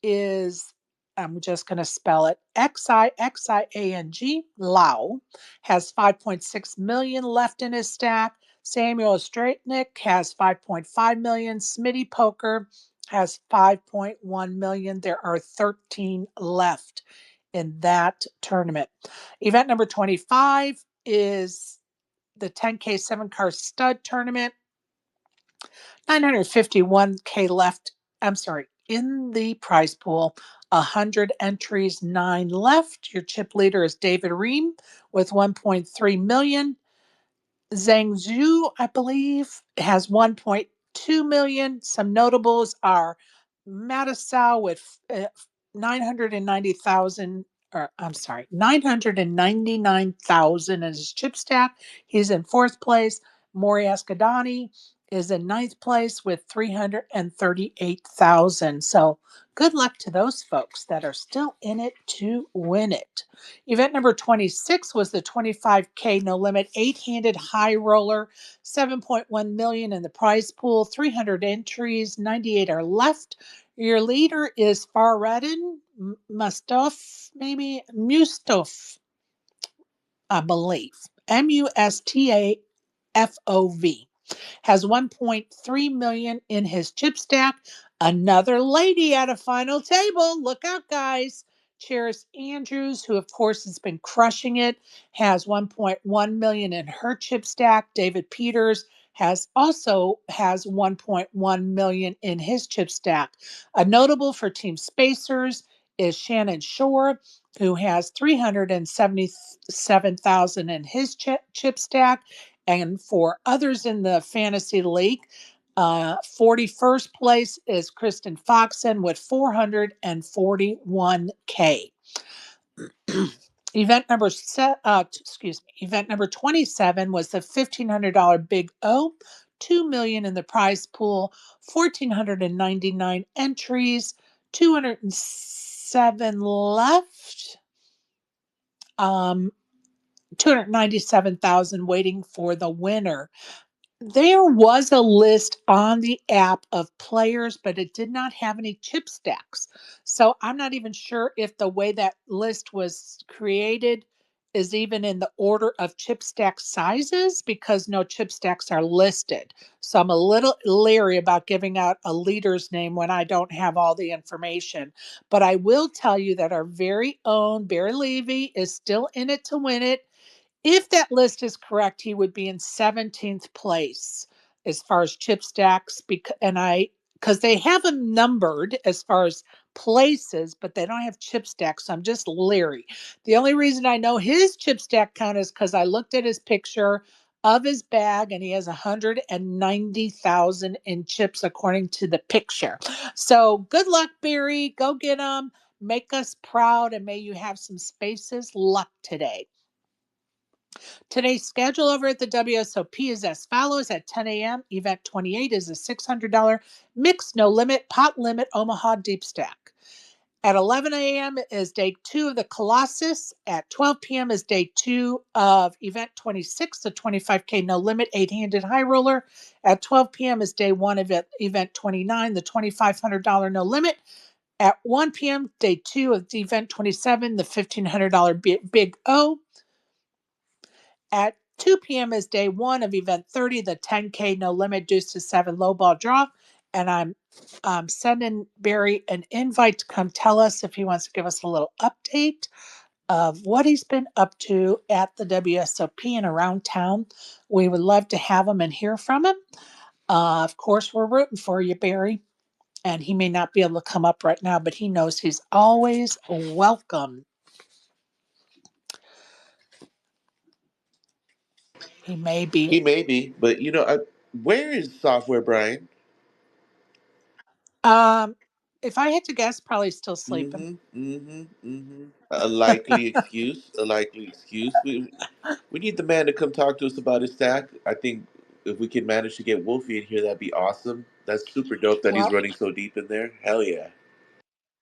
is, I'm just going to spell it, Xixiang, Lau, has 5.6 million left in his stack. Samuel Straitnick has 5.5 million. Smitty Poker has 5.1 million. There are 13 left in that tournament. Event number 25 is the 10K 7 car stud tournament. 951K left. I'm sorry, in the prize pool. 100 entries, 9 left. Your chip leader is David Ream with 1.3 million. Zhang Zhu, I believe, has 1.2 million. Some notables are Matisau with 990,000, or I'm sorry, 999,000 in his chip stack. He's in fourth place. Mori Escadani is in ninth place with 338,000. So good luck to those folks that are still in it to win it. Event number 26 was the 25K no limit eight-handed high roller, 7.1 million in the prize pool, 300 entries, 98 are left. Your leader is Faradin Mustaf, maybe Mustaf, I believe. Mustafov has 1.3 million in his chip stack. Another lady at a final table. Look out, guys. Cheris Andrews, who of course has been crushing it, has 1.1 million in her chip stack. David Peters has 1.1 million in his chip stack. A notable for Team Spacers is Shannon Shore, who has 377,000 in his chip stack. And for others in the fantasy league, 41st place is Kristen Foxen with 441K. Event number 27 was the $1,500 Big O, 2 million in the prize pool, 1,499 entries, 207 left. 297,000 waiting for the winner. There was a list on the app of players, but it did not have any chip stacks. So I'm not even sure if the way that list was created is even in the order of chip stack sizes because no chip stacks are listed. So I'm a little leery about giving out a leader's name when I don't have all the information. But I will tell you that our very own Barry Levy is still in it to win it. If that list is correct, he would be in 17th place as far as chip stacks. Because they have them numbered as far as places, but they don't have chip stacks. So I'm just leery. The only reason I know his chip stack count is because I looked at his picture of his bag and he has 190,000 in chips according to the picture. So good luck, Barry. Go get them. Make us proud and may you have some spaces luck today. Today's schedule over at the WSOP is as follows. At 10 a.m., event 28 is a $600 mixed no limit pot limit Omaha deep stack. At 11 a.m. is day 2 of the Colossus. At 12 p.m. is day 2 of event 26, the 25K no limit 8-handed high roller. At 12 p.m. is day 1 of event 29, the $2,500 no limit. At 1 p.m., day 2 of event 27, the $1,500 Big O. At 2 p.m. is day 1 of event 30, the 10K no limit deuce to 7 low ball draw. And I'm sending Barry an invite to come tell us if he wants to give us a little update of what he's been up to at the WSOP and around town. We would love to have him and hear from him. Of course, we're rooting for you, Barry. And he may not be able to come up right now, but he knows he's always welcome. He may be. He may be, but where is Software Brian? Um, if I had to guess, probably still sleeping. Mm-hmm. Mm-hmm. Mm-hmm. A likely excuse. A likely excuse. We need the man to come talk to us about his stack. I think if we can manage to get Wolfe in here, that'd be awesome. That's super dope that he's Well, running so deep in there. Hell yeah.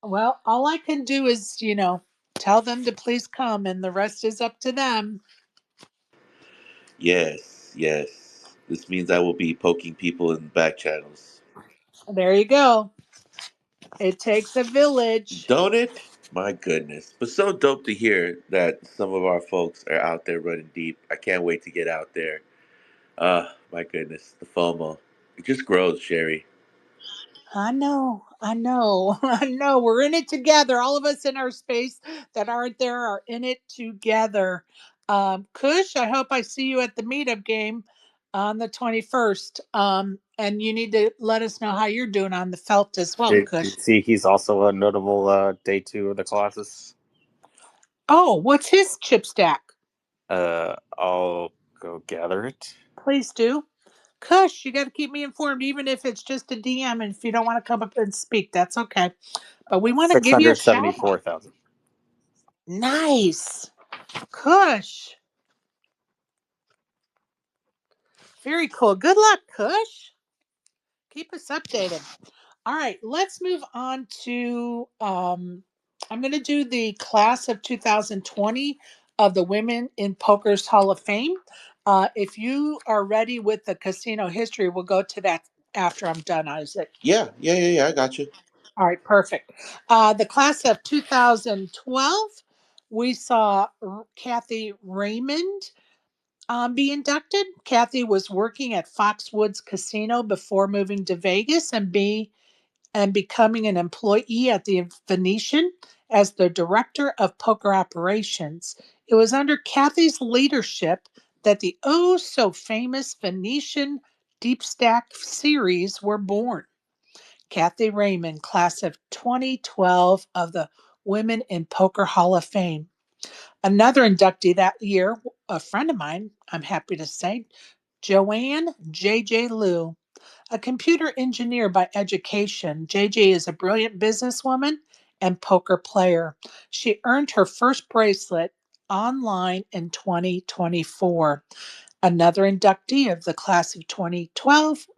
all I can do is, tell them to please come, and the rest is up to them. Yes, yes. This means I will be poking people in back channels. There you go. It takes a village. Don't it? My goodness. But so dope to hear that some of our folks are out there running deep. I can't wait to get out there. My goodness. The FOMO. It just grows, Sherry. I know, I know, I know. We're in it together. All of us in our space that aren't there are in it together. Kush, I hope I see you at the meetup game on the 21st. And you need to let us know how you're doing on the felt as well, Did you Kush. see he's also a notable day 2 of the Colossus? Oh, what's his chip stack? I'll go gather it. Please do. Kush, you got to keep me informed, even if it's just a DM. And if you don't want to come up and speak, that's okay. But we want to give you a shout out. 674,000. Nice. Kush. Very cool. Good luck, Kush. Keep us updated. All right, let's move on to I'm going to do the class of 2020 of the Women in Poker's Hall of Fame. If you are ready with the casino history, we'll go to that after I'm done, Isaac. Yeah, yeah, yeah, yeah. I got you. All right, perfect. The class of 2012, we saw Kathy Raymond be inducted. Kathy was working at Foxwoods Casino before moving to Vegas and becoming an employee at the Venetian as the director of poker operations. It was under Kathy's leadership that the oh so famous Venetian Deep Stack series were born. Kathy Raymond, class of 2012 of the Women in Poker Hall of Fame. Another inductee that year, a friend of mine, I'm happy to say, Joanne J.J. Liu, a computer engineer by education. JJ is a brilliant businesswoman and poker player. She earned her first bracelet online in 2024. Another inductee of the class of 2012,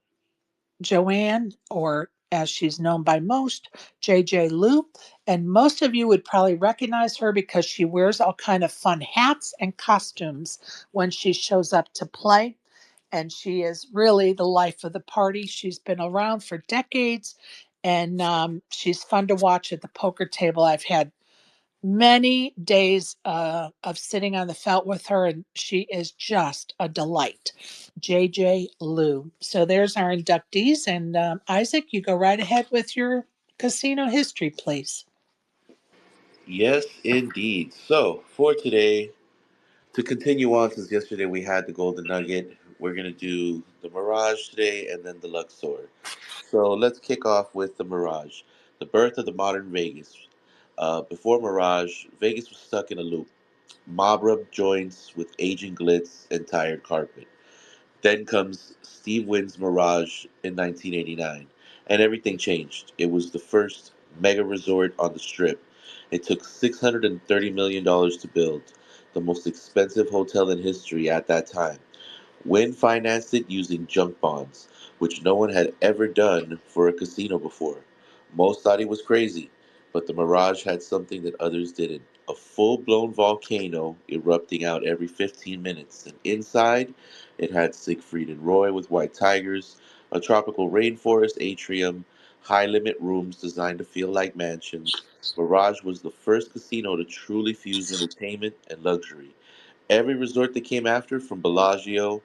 Joanne, or as she's known by most, JJ Liu. And most of you would probably recognize her because she wears all kind of fun hats and costumes when she shows up to play. And she is really the life of the party. She's been around for decades, and she's fun to watch at the poker table. I've had many days of sitting on the felt with her, and she is just a delight. JJ Liu. So there's our inductees. And Isaac, you go right ahead with your casino history, please. Yes, indeed. So, for today, to continue on, since yesterday we had the Golden Nugget, we're going to do the Mirage today and then the Luxor. So, let's kick off with the Mirage, the birth of the modern Vegas. Before Mirage, Vegas was stuck in a loop. Mob rub joints with aging glitz and tired carpet. Then comes Steve Wynn's Mirage in 1989, and everything changed. It was the first mega resort on the Strip. It took $630 million to build, the most expensive hotel in history at that time. Wynn financed it using junk bonds, which no one had ever done for a casino before. Most thought he was crazy, but the Mirage had something that others didn't: a full blown volcano erupting out every 15 minutes. And inside, it had Siegfried and Roy with white tigers, a tropical rainforest atrium, high limit rooms designed to feel like mansions. Mirage was the first casino to truly fuse entertainment and luxury. Every resort that came after, from Bellagio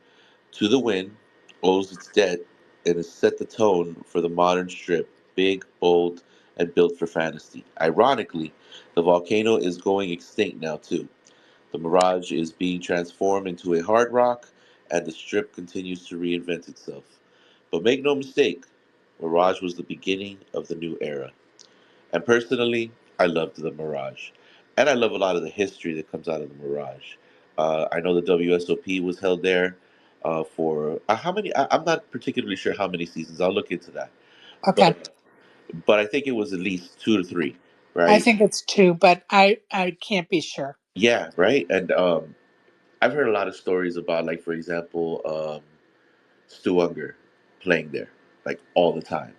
to the Win, owes its debt and has set the tone for the modern strip: big, bold, and built for fantasy. Ironically, the volcano is going extinct now, too. The Mirage is being transformed into a hard rock, and the strip continues to reinvent itself. But make no mistake, Mirage was the beginning of the new era. And personally, I loved the Mirage. And I love a lot of the history that comes out of the Mirage. I know the WSOP was held there for how many? I'm not particularly sure how many seasons. I'll look into that. Okay. But I think it was at least 2 to 3, I right? think it's two, but I can't be sure. Yeah, right. And I've heard a lot of stories about, like, for example, Stu Unger playing there, like, all the time,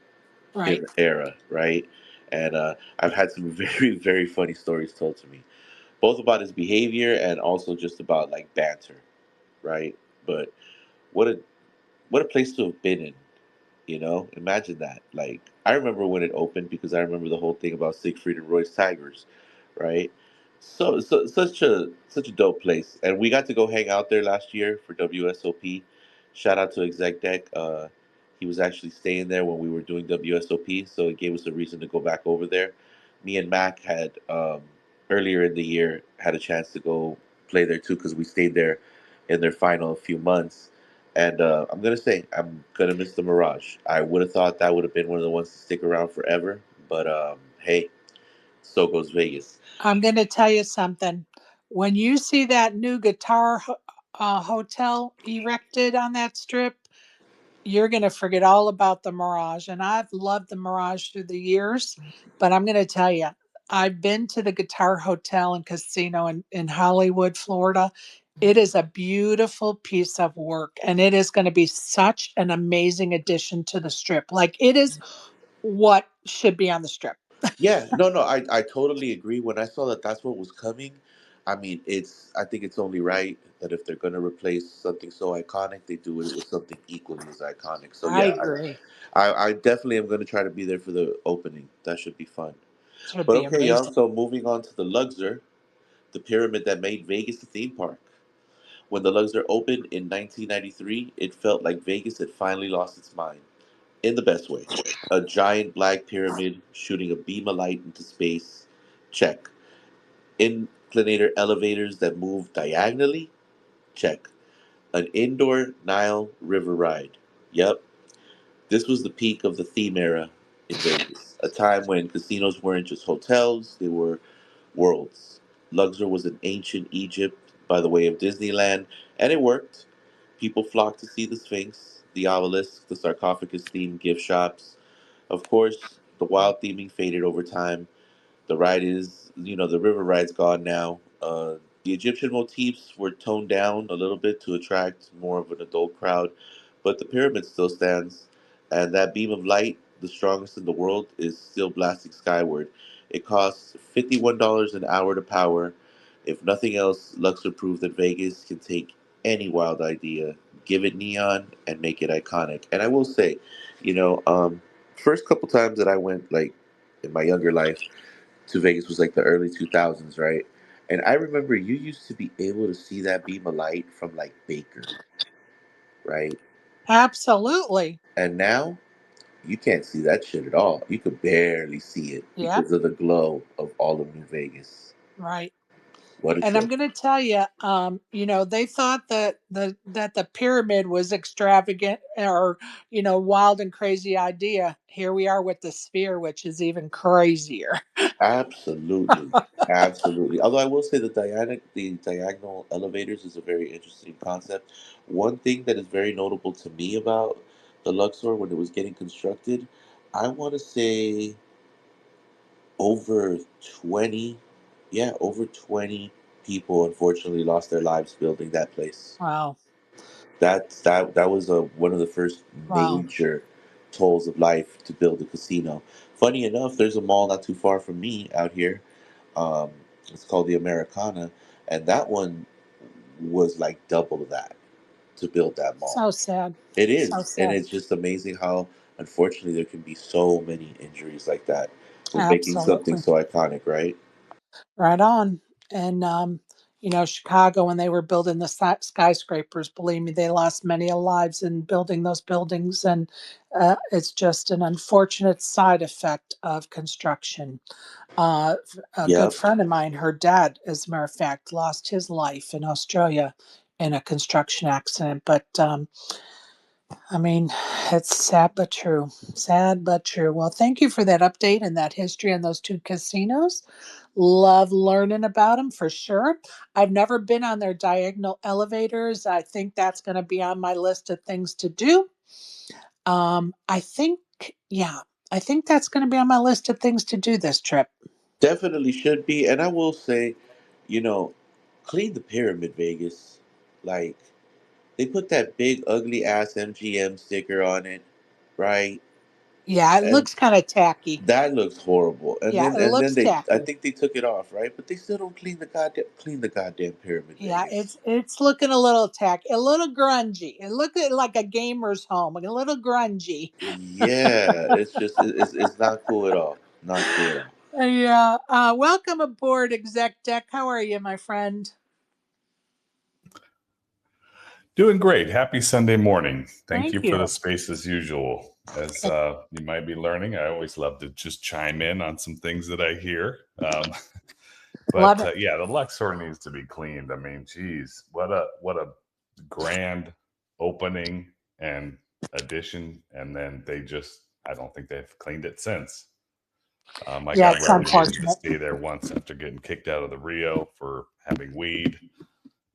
Right. his era, right? And I've had some very, very funny stories told to me, both about his behavior and also just about, like, banter, right? But what a what a place to have been in, imagine that. Like, I remember when it opened because I remember the whole thing about Siegfried and Roy's Tigers, right? So such a dope place, and we got to go hang out there last year for WSOP. Shout out to Exec Deck. He was actually staying there when we were doing WSOP, so it gave us a reason to go back over there. Me and Mac had earlier in the year had a chance to go play there too, because we stayed there in their final few months. And I'm gonna say I'm gonna miss the Mirage. I would have thought that would have been one of the ones to stick around forever, but hey, so goes Vegas. I'm going to tell you something. When you see that new hotel erected on that strip, you're going to forget all about the Mirage. And I've loved the Mirage through the years, but I'm going to tell you, I've been to the Guitar Hotel and Casino in Hollywood, Florida. It is a beautiful piece of work, and it is going to be such an amazing addition to the strip. Like, it is what should be on the strip. Yeah, no, I totally agree. When I saw that that's what was coming, I mean, I think it's only right that if they're gonna replace something so iconic, they do it with something equally as iconic. So I yeah, agree. I definitely am gonna try to be there for the opening. That should be fun. Should But be okay, y'all. amazing. So moving on to the Luxor, the pyramid that made Vegas a theme park. When the Luxor opened in 1993, it felt like Vegas had finally lost its mind, in the best way. A giant black pyramid shooting a beam of light into space. Check. Inclinator elevators that move diagonally. Check. An indoor Nile River ride. Yep. This was the peak of the theme era in Vegas, a time when casinos weren't just hotels, they were worlds. Luxor was an ancient Egypt by the way of Disneyland, and it worked. People flocked to see the Sphinx, the obelisk, the sarcophagus themed gift shops. Of course, the wild theming faded over time. The ride is, the river ride's gone now. The Egyptian motifs were toned down a little bit to attract more of an adult crowd, but the pyramid still stands, and that beam of light, the strongest in the world, is still blasting skyward. It costs $51 an hour to power. If nothing else, Luxor proved that Vegas can take any wild idea, give it neon, and make it iconic. And I will say, you know, um, first couple times that I went, like in my younger life, to Vegas was like the early 2000s, right? And I remember you used to be able to see that beam of light from like Baker, right? Absolutely. And now you can't see that shit at all. You could barely see it Yep. because of the glow of all of New Vegas. Right. What a And I'm trip. going to tell you, they thought that the pyramid was extravagant or wild and crazy idea. Here we are with the sphere, which is even crazier. Absolutely. Absolutely. Although I will say the diagonal elevators is a very interesting concept. One thing that is very notable to me about the Luxor when it was getting constructed, I want to say over 20, yeah, over 20 people unfortunately lost their lives building that place. Wow. That was one of the first Wow. major tolls of life to build a casino. Funny enough, there's a mall not too far from me out here. Um, it's called the Americana, and that one was like double that to build that mall. So sad. It So is, and sad. it's just amazing how unfortunately there can be so many injuries like that with making something Absolutely. so iconic, right? Right on. And, Chicago, when they were building the skyscrapers, believe me, they lost many lives in building those buildings. And it's just an unfortunate side effect of construction. A good Yep. friend of mine, her dad, as a matter of fact, lost his life in Australia in a construction accident. But I mean, it's sad but true. Sad but true. Well, thank you for that update and that history on those two casinos. Love learning about them for sure. I've never been on their diagonal elevators. I think that's going to be on my list of things to do. I think, yeah, I think that's going to be on my list of things to do this trip. Definitely should be. And I will say, you know, clean the pyramid, Vegas. Like, they put that big, ugly ass MGM sticker on it, right? Yeah, it And looks kind of tacky. that looks horrible. And Yeah, then it and then looks I tacky. think they took it off, right? But they still don't clean the goddamn pyramid, Yeah, Vegas. it's looking a little tacky, a little grungy. It looking like a gamer's home, a little grungy. Yeah, it's not cool at all. Not cool at all. Yeah. Welcome aboard, Exec Deck. How are you, my friend? Doing great. Happy Sunday morning. Thank Thank you for the you. space as usual. As you might be learning, I always love to just chime in on some things that I hear. Love But it. yeah, the Luxor needs to be cleaned. I mean, geez, what a grand opening and addition, and then I don't think they've cleaned it since. I Yeah, got it's relegated to unfortunate. stay there once after getting kicked out of the Rio for having weed.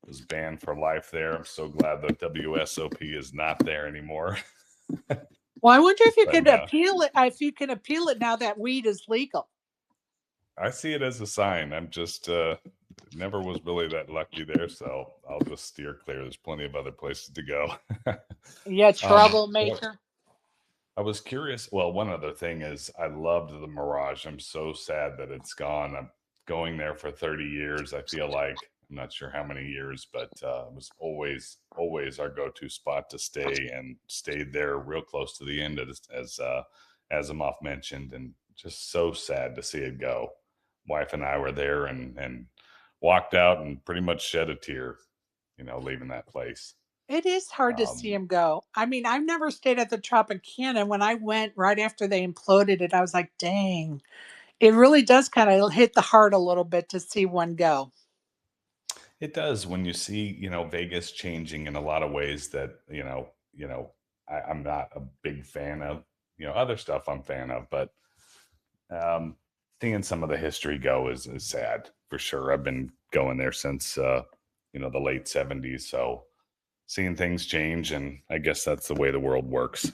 Was banned for life there. I'm so glad that WSOP is not there anymore. Well, I wonder if you But could no, appeal it. If you can appeal it now that weed is legal. I see it as a sign. I'm just never was really that lucky there, so I'll just steer clear. There's plenty of other places to go. Yeah, But troublemaker. I was curious. Well, one other thing is I loved the Mirage. I'm so sad that it's gone. I'm going there for 30 years. I feel like I'm not sure how many years, but it was always our go-to spot to stay, and stayed there real close to the end, as Amoff mentioned, and just so sad to see it go. Wife and I were there and walked out and pretty much shed a tear, leaving that place. It is hard to see Um, him go. I mean, I've never stayed at the Tropicana. When I went right after they imploded it, I was like, dang. It really does kind of hit the heart a little bit to see one go. It does when you see, Vegas changing in a lot of ways that, I'm not a big fan of. Other stuff I'm fan of, but um, seeing some of the history go is sad for sure. I've been going there since the late '70s, so seeing things change, and I guess that's the way the world works.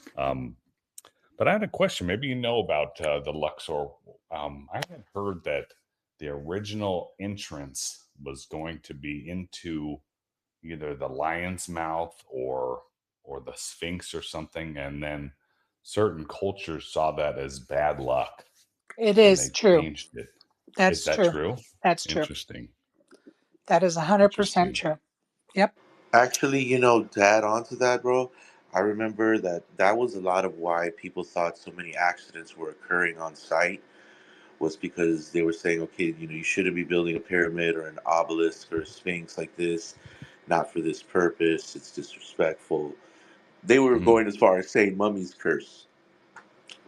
But I had a question. Maybe you know about the Luxor. I had heard that the original entrance was going to be into either the lion's mouth or the sphinx or something, and then certain cultures saw that as bad luck, It and is they true. changed it. Is That's that true. true? That's true. Interesting. That is 100% Interesting. true. Yep. Actually, to add on to that, bro, I remember that was a lot of why people thought so many accidents were occurring on site, was because they were saying, okay, you shouldn't be building a pyramid or an obelisk or a sphinx like this, not for this purpose. It's disrespectful. They were Mhm. going as far as saying mummy's curse,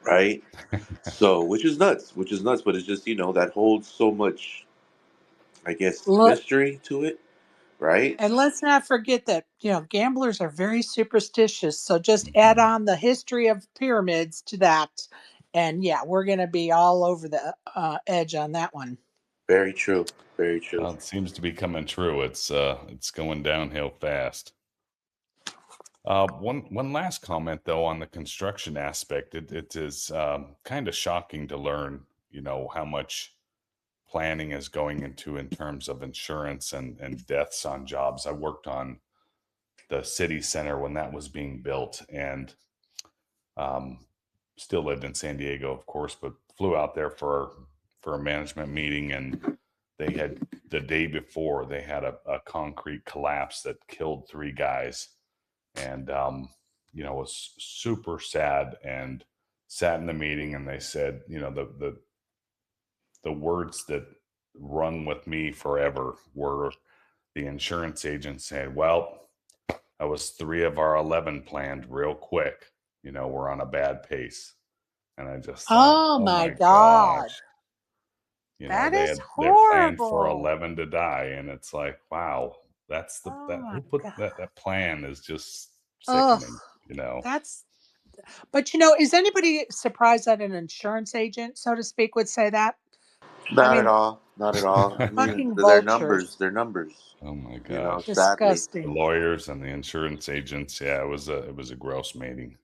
right? So, which is nuts, but it's just, that holds so much, I guess, Look, mystery to it, right? and let's not forget that, gamblers are very superstitious. So just add Mhm. on the history of pyramids to that. And yeah, we're going to be all over the edge on that one. Very true. Very true. Well, it seems to be coming true. It's going downhill fast. One last comment though on the construction aspect. It is kind of shocking to learn, how much planning is going into in terms of insurance and deaths on jobs. I worked on the city center when that was being built, and um, still lived in San Diego, of course, but flew out there for a management meeting, and they had the day before they had a concrete collapse that killed 3 guys, and it was super sad. And sat in the meeting, and they said, the words that rung with me forever were the insurance agent said, "Well, that was 3 of our 11 planned real quick. We're on a bad pace." And I just thought, Oh oh my my God. gosh, That they is had their planned for horrible. 11 to die, and it's like, wow, that's Oh that my who put God. that plan is just Ugh. sickening. That's, but is anybody surprised that an insurance agent, so to speak, would say that? I Not at mean, all. Not at all. I mean, fucking they're numbers. vultures. They're numbers. Oh my gosh, Sadly. the Disgusting. lawyers and the insurance agents. Yeah, it was a gross meeting.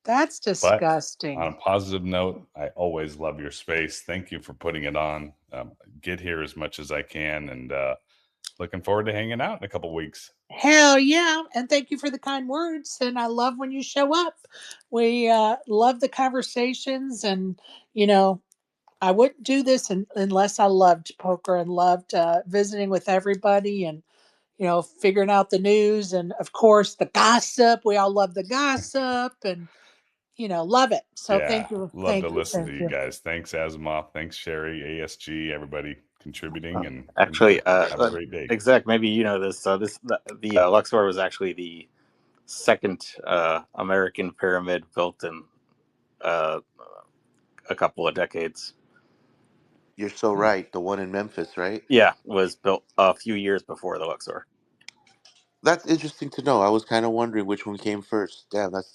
That's But on a disgusting. positive note, I always love your space. Thank you for putting it on. Get here as much as I can, and looking forward to hanging out in a couple weeks. Hell yeah. And thank you for the kind words. And I love when you show up. We love the conversations. And, you know, I wouldn't do this unless I loved poker and loved visiting with everybody and, figuring out the news. And of course, the gossip. We all love the gossip and, love it. So Yeah, thank you. love to Thank you. listen to Thank you you. guys. Thanks, Asimov. Thanks, Sherry, ASG, everybody contributing, and Actually, hey, have a great day. exec, maybe you know this. The Luxor was actually the second American pyramid built in uh, a couple of decades. You're so Hmm. right. The one in Memphis, right? Yeah, was built a few years before the Luxor. That's interesting to know. I was kind of wondering which one came first. Damn, that's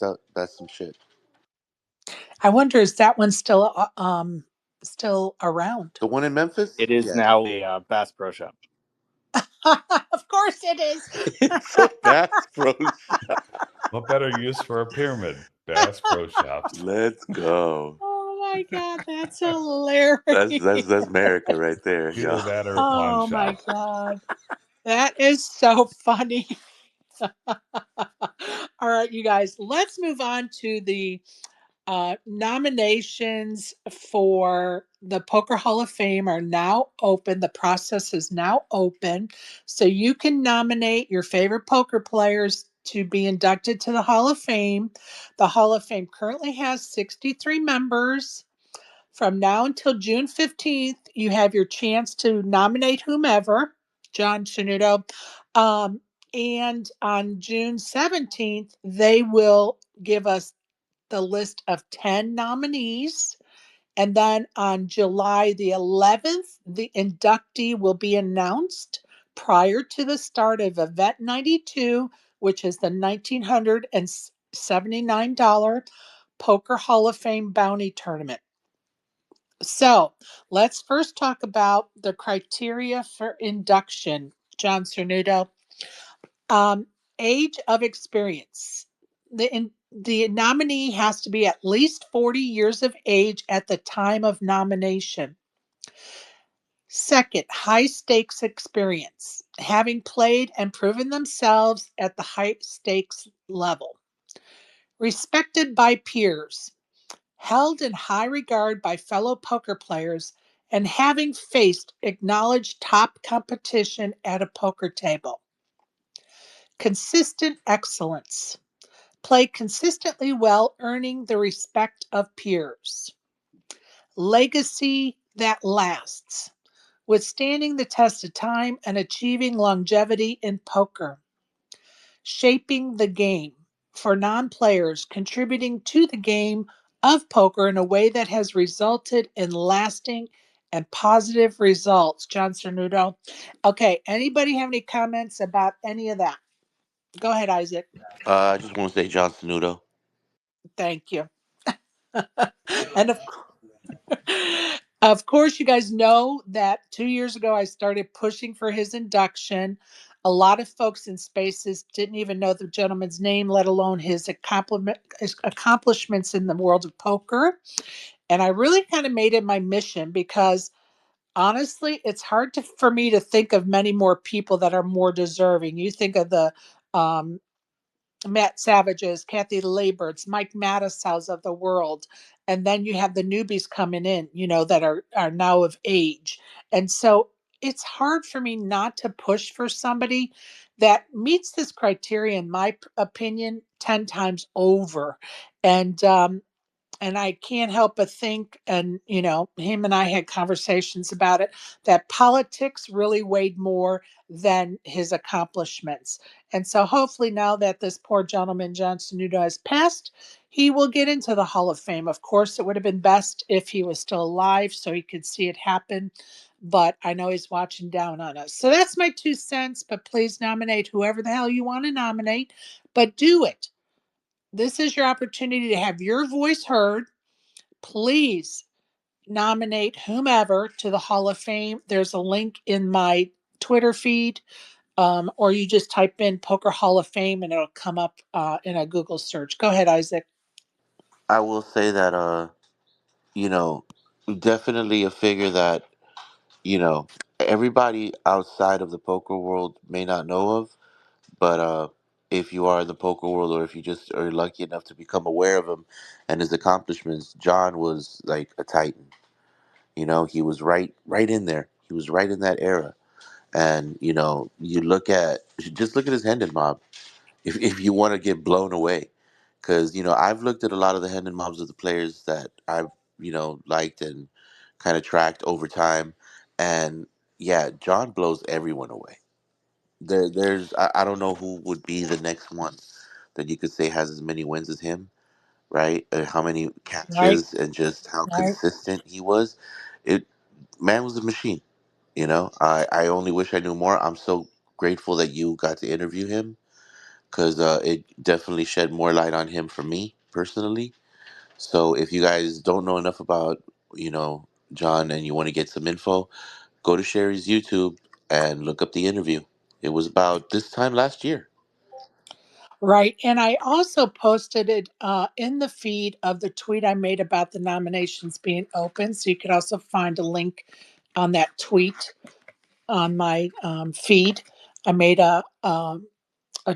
some shit. I wonder, is that one still around? The one in Memphis? It is Yeah. now a Bass Pro Shop. Of course it is. It's a Bass Pro Shop. What better use for a pyramid? Bass Pro Shops. Let's go. Oh my God, that's hilarious. That's America right there, yo. Either that or a pawn Oh my shop. God. That is so funny. All right, you guys, let's move on to the nominations for the Poker Hall of Fame are now open. The process is now open. So you can nominate your favorite poker players to be inducted to the Hall of Fame. The Hall of Fame currently has 63 members. From now until June 15th, you have your chance to nominate whomever, John Chenuto. Um, and on June 17th, they will give us the list of 10 nominees. And then on July the 11th, the inductee will be announced prior to the start of Event 92, which is the $79 Poker Hall of Fame bounty tournament. So let's first talk about the criteria for induction, John Cernuto. Um, Age of experience. The nominee has to be at least 40 years of age at the time of nomination. Second, high stakes experience, having played and proven themselves at the high stakes level. Respected by peers, held in high regard by fellow poker players, and having faced acknowledged top competition at a poker table. Consistent excellence, play consistently well, earning the respect of peers. Legacy that lasts, withstanding the test of time and achieving longevity in poker. Shaping the game, for non players, contributing to the game of poker in a way that has resulted in lasting and positive results. John Cernuto. Okay, anybody have any comments about any of that? Go ahead, Isaac. I just want to say John Snudo. Thank you. And of course, you guys know that 2 years ago I started pushing for his induction. A lot of folks in spaces didn't even know the gentleman's name, let alone his accomplishments in the world of poker. And I really kind of made it my mission because honestly, it's hard for me to think of many more people that are more deserving. You think of the um, Matt Savages, Kathy Laberts, Mike Mattisau's of the world. And then you have the newbies coming in, that are now of age. And so it's hard for me not to push for somebody that meets this criteria, in my opinion, 10 times over. And I can't help but think, and him and I had conversations about it, that politics really weighed more than his accomplishments. And so hopefully now that this poor gentleman, John Sunnuda, has passed, he will get into the Hall of Fame. Of course, it would have been best if he was still alive so he could see it happen. But I know he's watching down on us. So that's my 2 cents. But please nominate whoever the hell you want to nominate, but do it. This is your opportunity to have your voice heard. Please nominate whomever to the Hall of Fame. There's a link in my Twitter feed, or you just type in Poker Hall of Fame and it'll come up in a Google search. Go ahead, Isaac. I will say that you know, definitely a figure that, you know, everybody outside of the poker world may not know of, but if you are in the poker world or if you just are lucky enough to become aware of him and his accomplishments, John was like a titan. He was right in there. He was right in that era. And just look at his Hendon mob if you want to get blown away, because I've looked at a lot of the Hendon mobs of the players that I've liked and kind of tracked over time, and yeah, John blows everyone away. I don't know who would be the next one that you could say has as many wins as him, right? How many Right, catches and just how right. consistent he was. It Man was a machine. I only wish I knew more. I'm so grateful that you got to interview him because it definitely shed more light on him for me personally. So if you guys don't know enough about you know John and you want to get some info, go to Sherry's YouTube and look up the interview. It was about this time last year. Right. And I also posted it in the feed of the tweet I made about the nominations being open. So you could also find a link on that tweet on my feed. I made a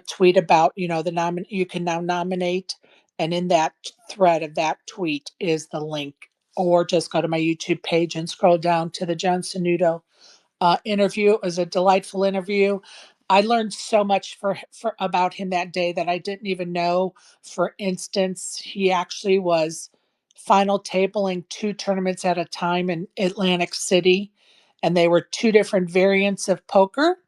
tweet about you can now nominate, and in that thread of that tweet is the link, or just go to my YouTube page and scroll down to the John Sunnudo interview. It was a delightful interview. I learned so much for about him that day that I didn't even know. For instance, he actually was final tabling 2 tournaments at a time in Atlantic City, and they were 2 different variants of poker.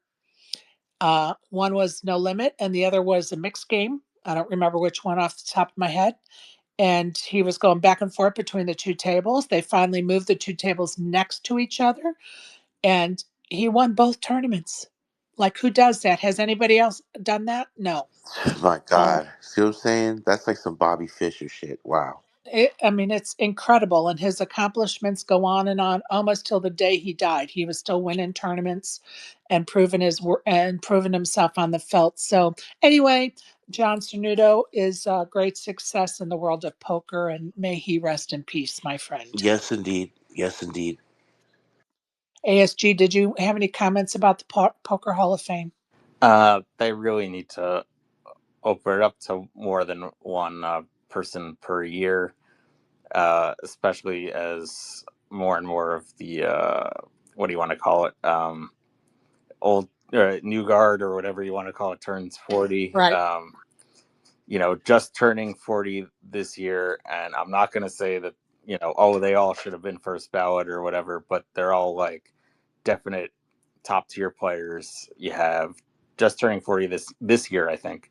One was no limit, and the other was a mixed game. I don't remember which one off the top of my head. And he was going back and forth between the 2 tables. They finally moved the 2 tables next to each other, and he won both tournaments. Like, who does that? Has anybody else done that? No. My Um, God. See what I'm saying? That's like some Bobby Fischer shit. Wow. I mean, it's incredible, and his accomplishments go on almost till the day he died. He was still winning tournaments and proving himself on the felt. So, anyway, John Cernuto is a great success in the world of poker, and may he rest in peace, my friend. Yes, indeed. Yes, indeed. ASG, did you have any comments about the Poker Hall of Fame? They really need to open it up to more than one person per year, especially as more and more of the what do you want to call it, old new guard or whatever you want to call it turns 40. Right. Just turning 40 this year, and I'm not going to say that oh, they all should have been first ballot or whatever, but they're all like definite top tier players. You have just turning 40 this year, I think,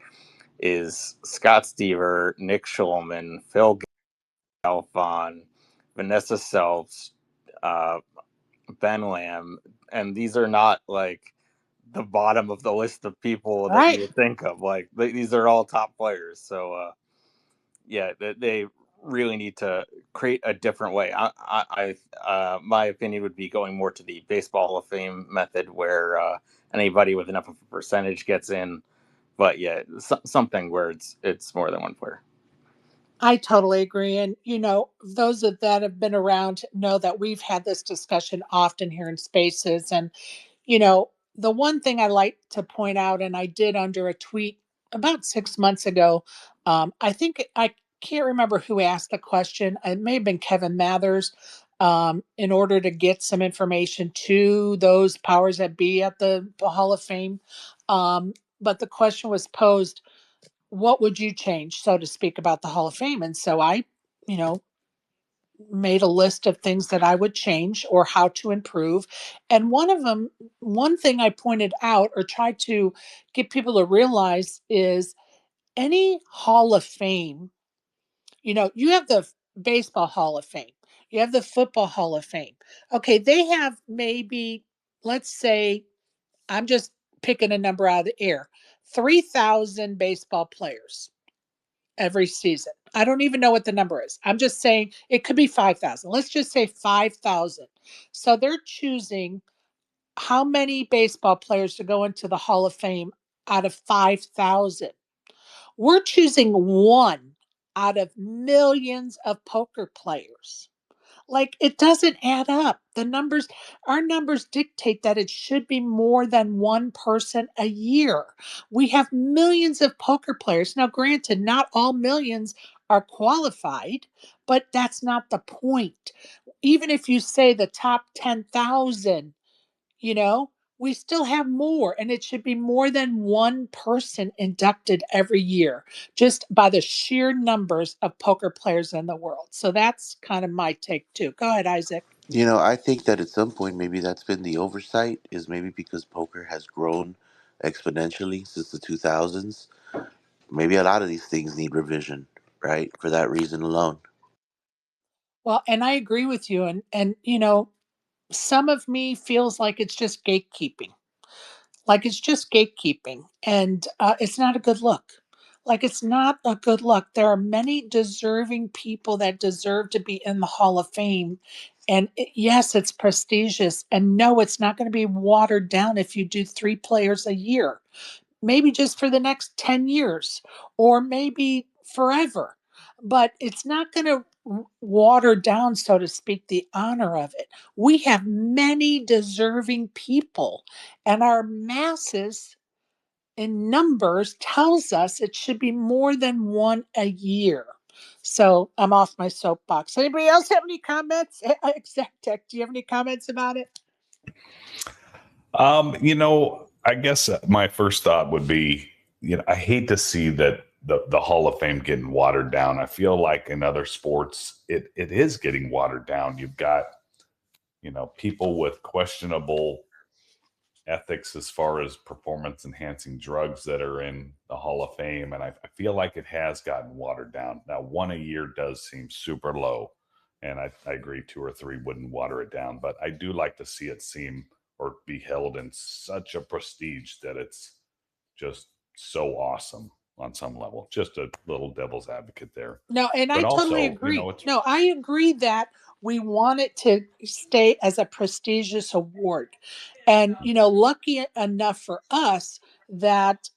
is Scott Stever, Nick Schulman, Phil Galfon, Vanessa Selfs, uh, Ben Lamb, and these are not like the bottom of the list of people that you Right. would think of. Like these are all top players. So yeah, they really need to create a different way. My opinion would be going more to the Baseball Hall of Fame method, where anybody with enough of a percentage gets in. But yeah, something where it's more than one player. I totally agree. And, those that have been around know that we've had this discussion often here in Spaces. And, the one thing I like to point out, and I did under a tweet about 6 months ago, I think I can't remember who asked the question. It may have been Kevin Mathers. In order to get some information to those powers that be at the Hall of Fame. But the question was posed, what would you change, so to speak, about the Hall of Fame? And so I, you know, made a list of things that I would change or how to improve. And one thing I pointed out or tried to get people to realize is any Hall of Fame, you have the Baseball Hall of Fame, you have the Football Hall of Fame. Okay, they have maybe, let's say, I'm just picking a number out of the air, 3,000 baseball players every season. I don't even know what the number is. I'm just saying it could be 5,000. Let's just say 5,000. So they're choosing how many baseball players to go into the Hall of Fame out of 5,000. We're choosing one out of millions of poker players. Like, it doesn't add up. Our numbers dictate that it should be more than one person a year. We have millions of poker players. Now, granted, not all millions are qualified, but that's not the point. Even if you say the top 10,000, you know, we still have more, and it should be more than one person inducted every year, just by the sheer numbers of poker players in the world. So that's kind of my take too. Go ahead, Isaac. I think that at some point maybe that's been the oversight, is maybe because poker has grown exponentially since the 2000s. Maybe a lot of these things need revision, right? For that reason alone. Well, and I agree with you, and some of me feels like it's just gatekeeping. Like, it's just gatekeeping, and it's not a good look. Like, it's not a good look. There are many deserving people that deserve to be in the Hall of Fame. And yes, it's prestigious. And no, it's not going to be watered down if you do three players a year, maybe just for the next 10 years or maybe forever. But it's not going to water down, so to speak, the honor of it. We have many deserving people, and our masses in numbers tells us it should be more than one a year. So I'm off my soapbox. Anybody else have any comments? Exec Tech, do you have any comments about it? I guess my first thought would be, I hate to see that the Hall of Fame getting watered down. I feel like in other sports, it is getting watered down. You've got, people with questionable ethics as far as performance enhancing drugs that are in the Hall of Fame. And I feel like it has gotten watered down. Now, one a year does seem super low. And I agree, two or three wouldn't water it down. But I do like to see it seem or be held in such a prestige that it's just so awesome on some level. Just a little devil's advocate there. No, and I But totally also, agree. it's No, I agree that we want it to stay as a prestigious award. And, lucky enough for us that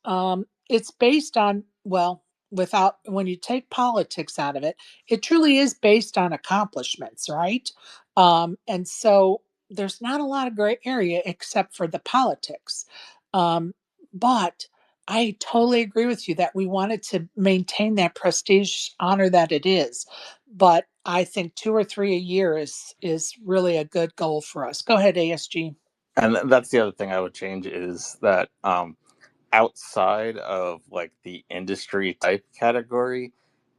it's based on, well, without, when you take politics out of it, it truly is based on accomplishments, right? And so there's not a lot of gray area except for the politics. Um, but I totally agree with you that we wanted to maintain that prestige honor that it is. But I think 2 or 3 a year is really a good goal for us. Go ahead, ASG. And that's the other thing I would change is that outside of like the industry type category,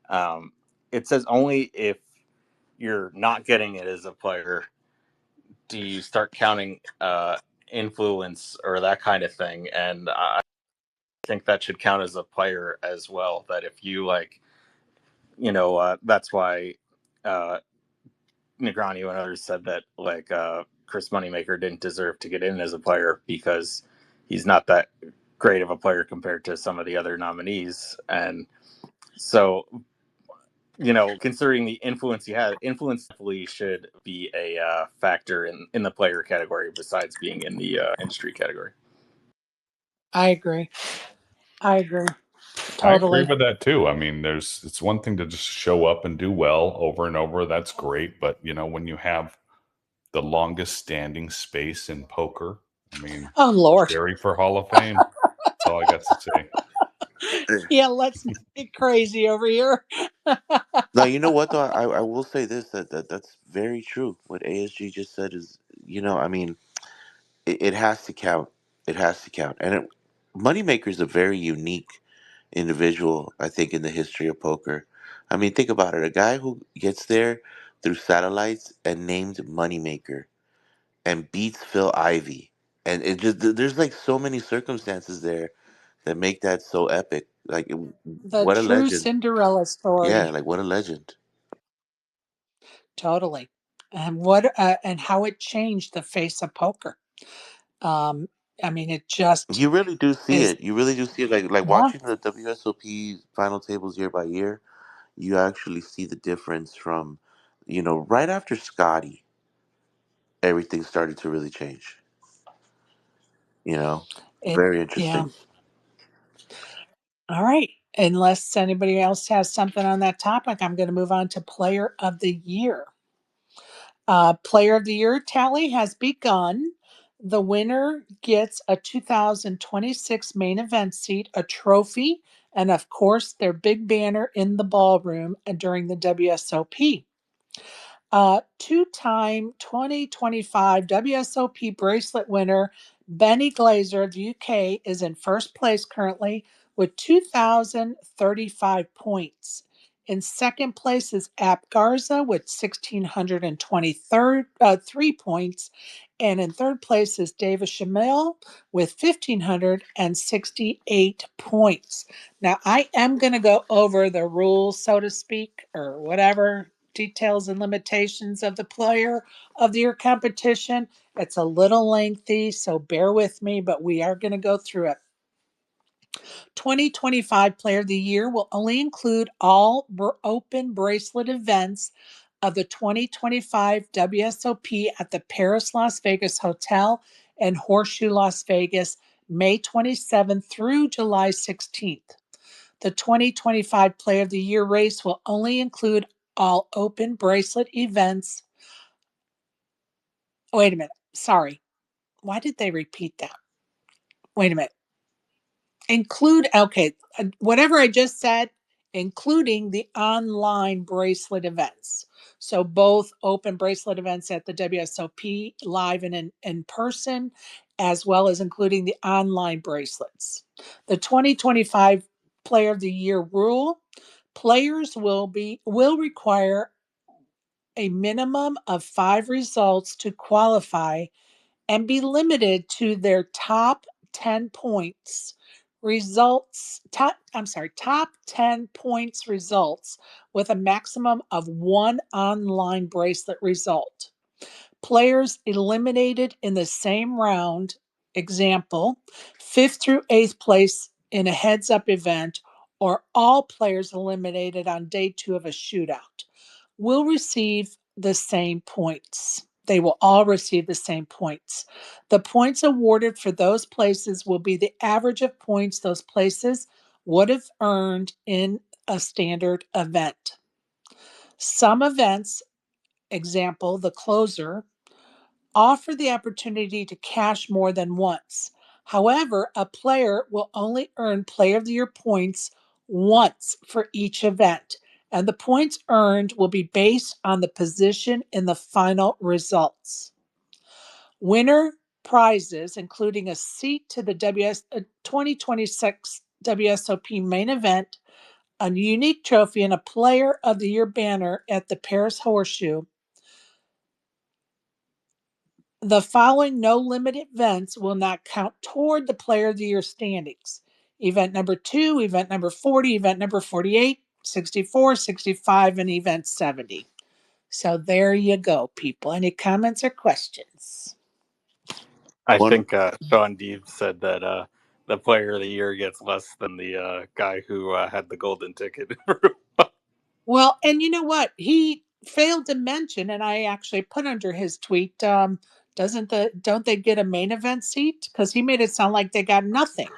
um, it says only if you're not getting it as a player do you start counting influence or that kind of thing. And I think that should count as a player as well. That if you like, that's why uh, Negrani and others said that like Chris Moneymaker didn't deserve to get in as a player because he's not that great of a player compared to some of the other nominees. And so, considering the influence he had, influence definitely should be a factor in the player category besides being in the industry category. I agree. I agree. I agree Totally. with that too. I mean, it's one thing to just show up and do well over and over. That's great. But, when you have the longest standing space in poker, I mean, Oh Lord. scary for Hall of Fame. That's all I got to say. Yeah, let's not get crazy over here. Now, you know what though? I will say this, that's very true. What ASG just said is, I mean, it has to count. It has to count. And Moneymaker is a very unique individual, I think, in the history of poker. I mean, think about it. A guy who gets there through satellites and named Moneymaker and beats Phil Ivey. And it just, there's like so many circumstances there that make that so epic. Like, The what a true legend. Cinderella Yeah, story. like, what a legend. Totally. And how it changed the face of poker. Um, I mean, it just You really do see is. it. You really do see it. Like Yeah, watching the WSOP final tables year by year, you actually see the difference from, right after Scotty, everything started to really change. You know, it. very Yeah. interesting. All right. Unless anybody else has something on that topic, I'm going to move on to Player of the Year. Player of the Year tally has begun. The winner gets a 2026 main event seat, a trophy, and of course, their big banner in the ballroom during the WSOP. Two-time 2025 WSOP bracelet winner Benny Glazer of the UK is in first place currently with 2,035 points. In second place is App Garza with 1,623 points. And in third place is David Shamil with 1,568 points. Now, I am going to go over the rules, so to speak, or whatever details and limitations of the player of the year competition. It's a little lengthy, so bear with me, but we are going to go through it. 2025 Player of the Year will only include all open bracelet events of the 2025 WSOP at the Paris Las Vegas Hotel and Horseshoe Las Vegas, May 27th through July 16th. The 2025 Player of the Year race will only include all open bracelet events. Wait a minute. Sorry. Why did they repeat that? Wait a minute. Include, okay, whatever I just said, including the online bracelet events. So both open bracelet events at the WSOP live and in person, as well as including the online bracelets. The 2025 Player of the Year rule: players will require a minimum of 5 results to qualify and be limited to their top 10 points results top 10 points results with a maximum of one online bracelet result. Players eliminated in the same round, example, fifth through eighth place in a heads up event, or all players eliminated on day two of a shootout, will receive the same points. They will all receive the same points. The points awarded for those places will be the average of points those places would have earned in a standard event. Some events, example, the closer, offer the opportunity to cash more than once. However, a player will only earn Player of the Year points once for each event, and the points earned will be based on the position in the final results. Winner prizes, including a seat to the 2026 WSOP main event, a unique trophy, and a Player of the Year banner at the Paris Horseshoe. The following no limit events will not count toward the Player of the Year standings: event number 2, event number 40, event number 48, 64, 65, and event 70. So there you go, people. Any comments or questions? I One, think Sean Deeb said that the player of the year gets less than the guy who had the golden ticket. Well, and you know what? He failed to mention, and I actually put under his tweet, don't they get a main event seat? Because he made it sound like they got nothing.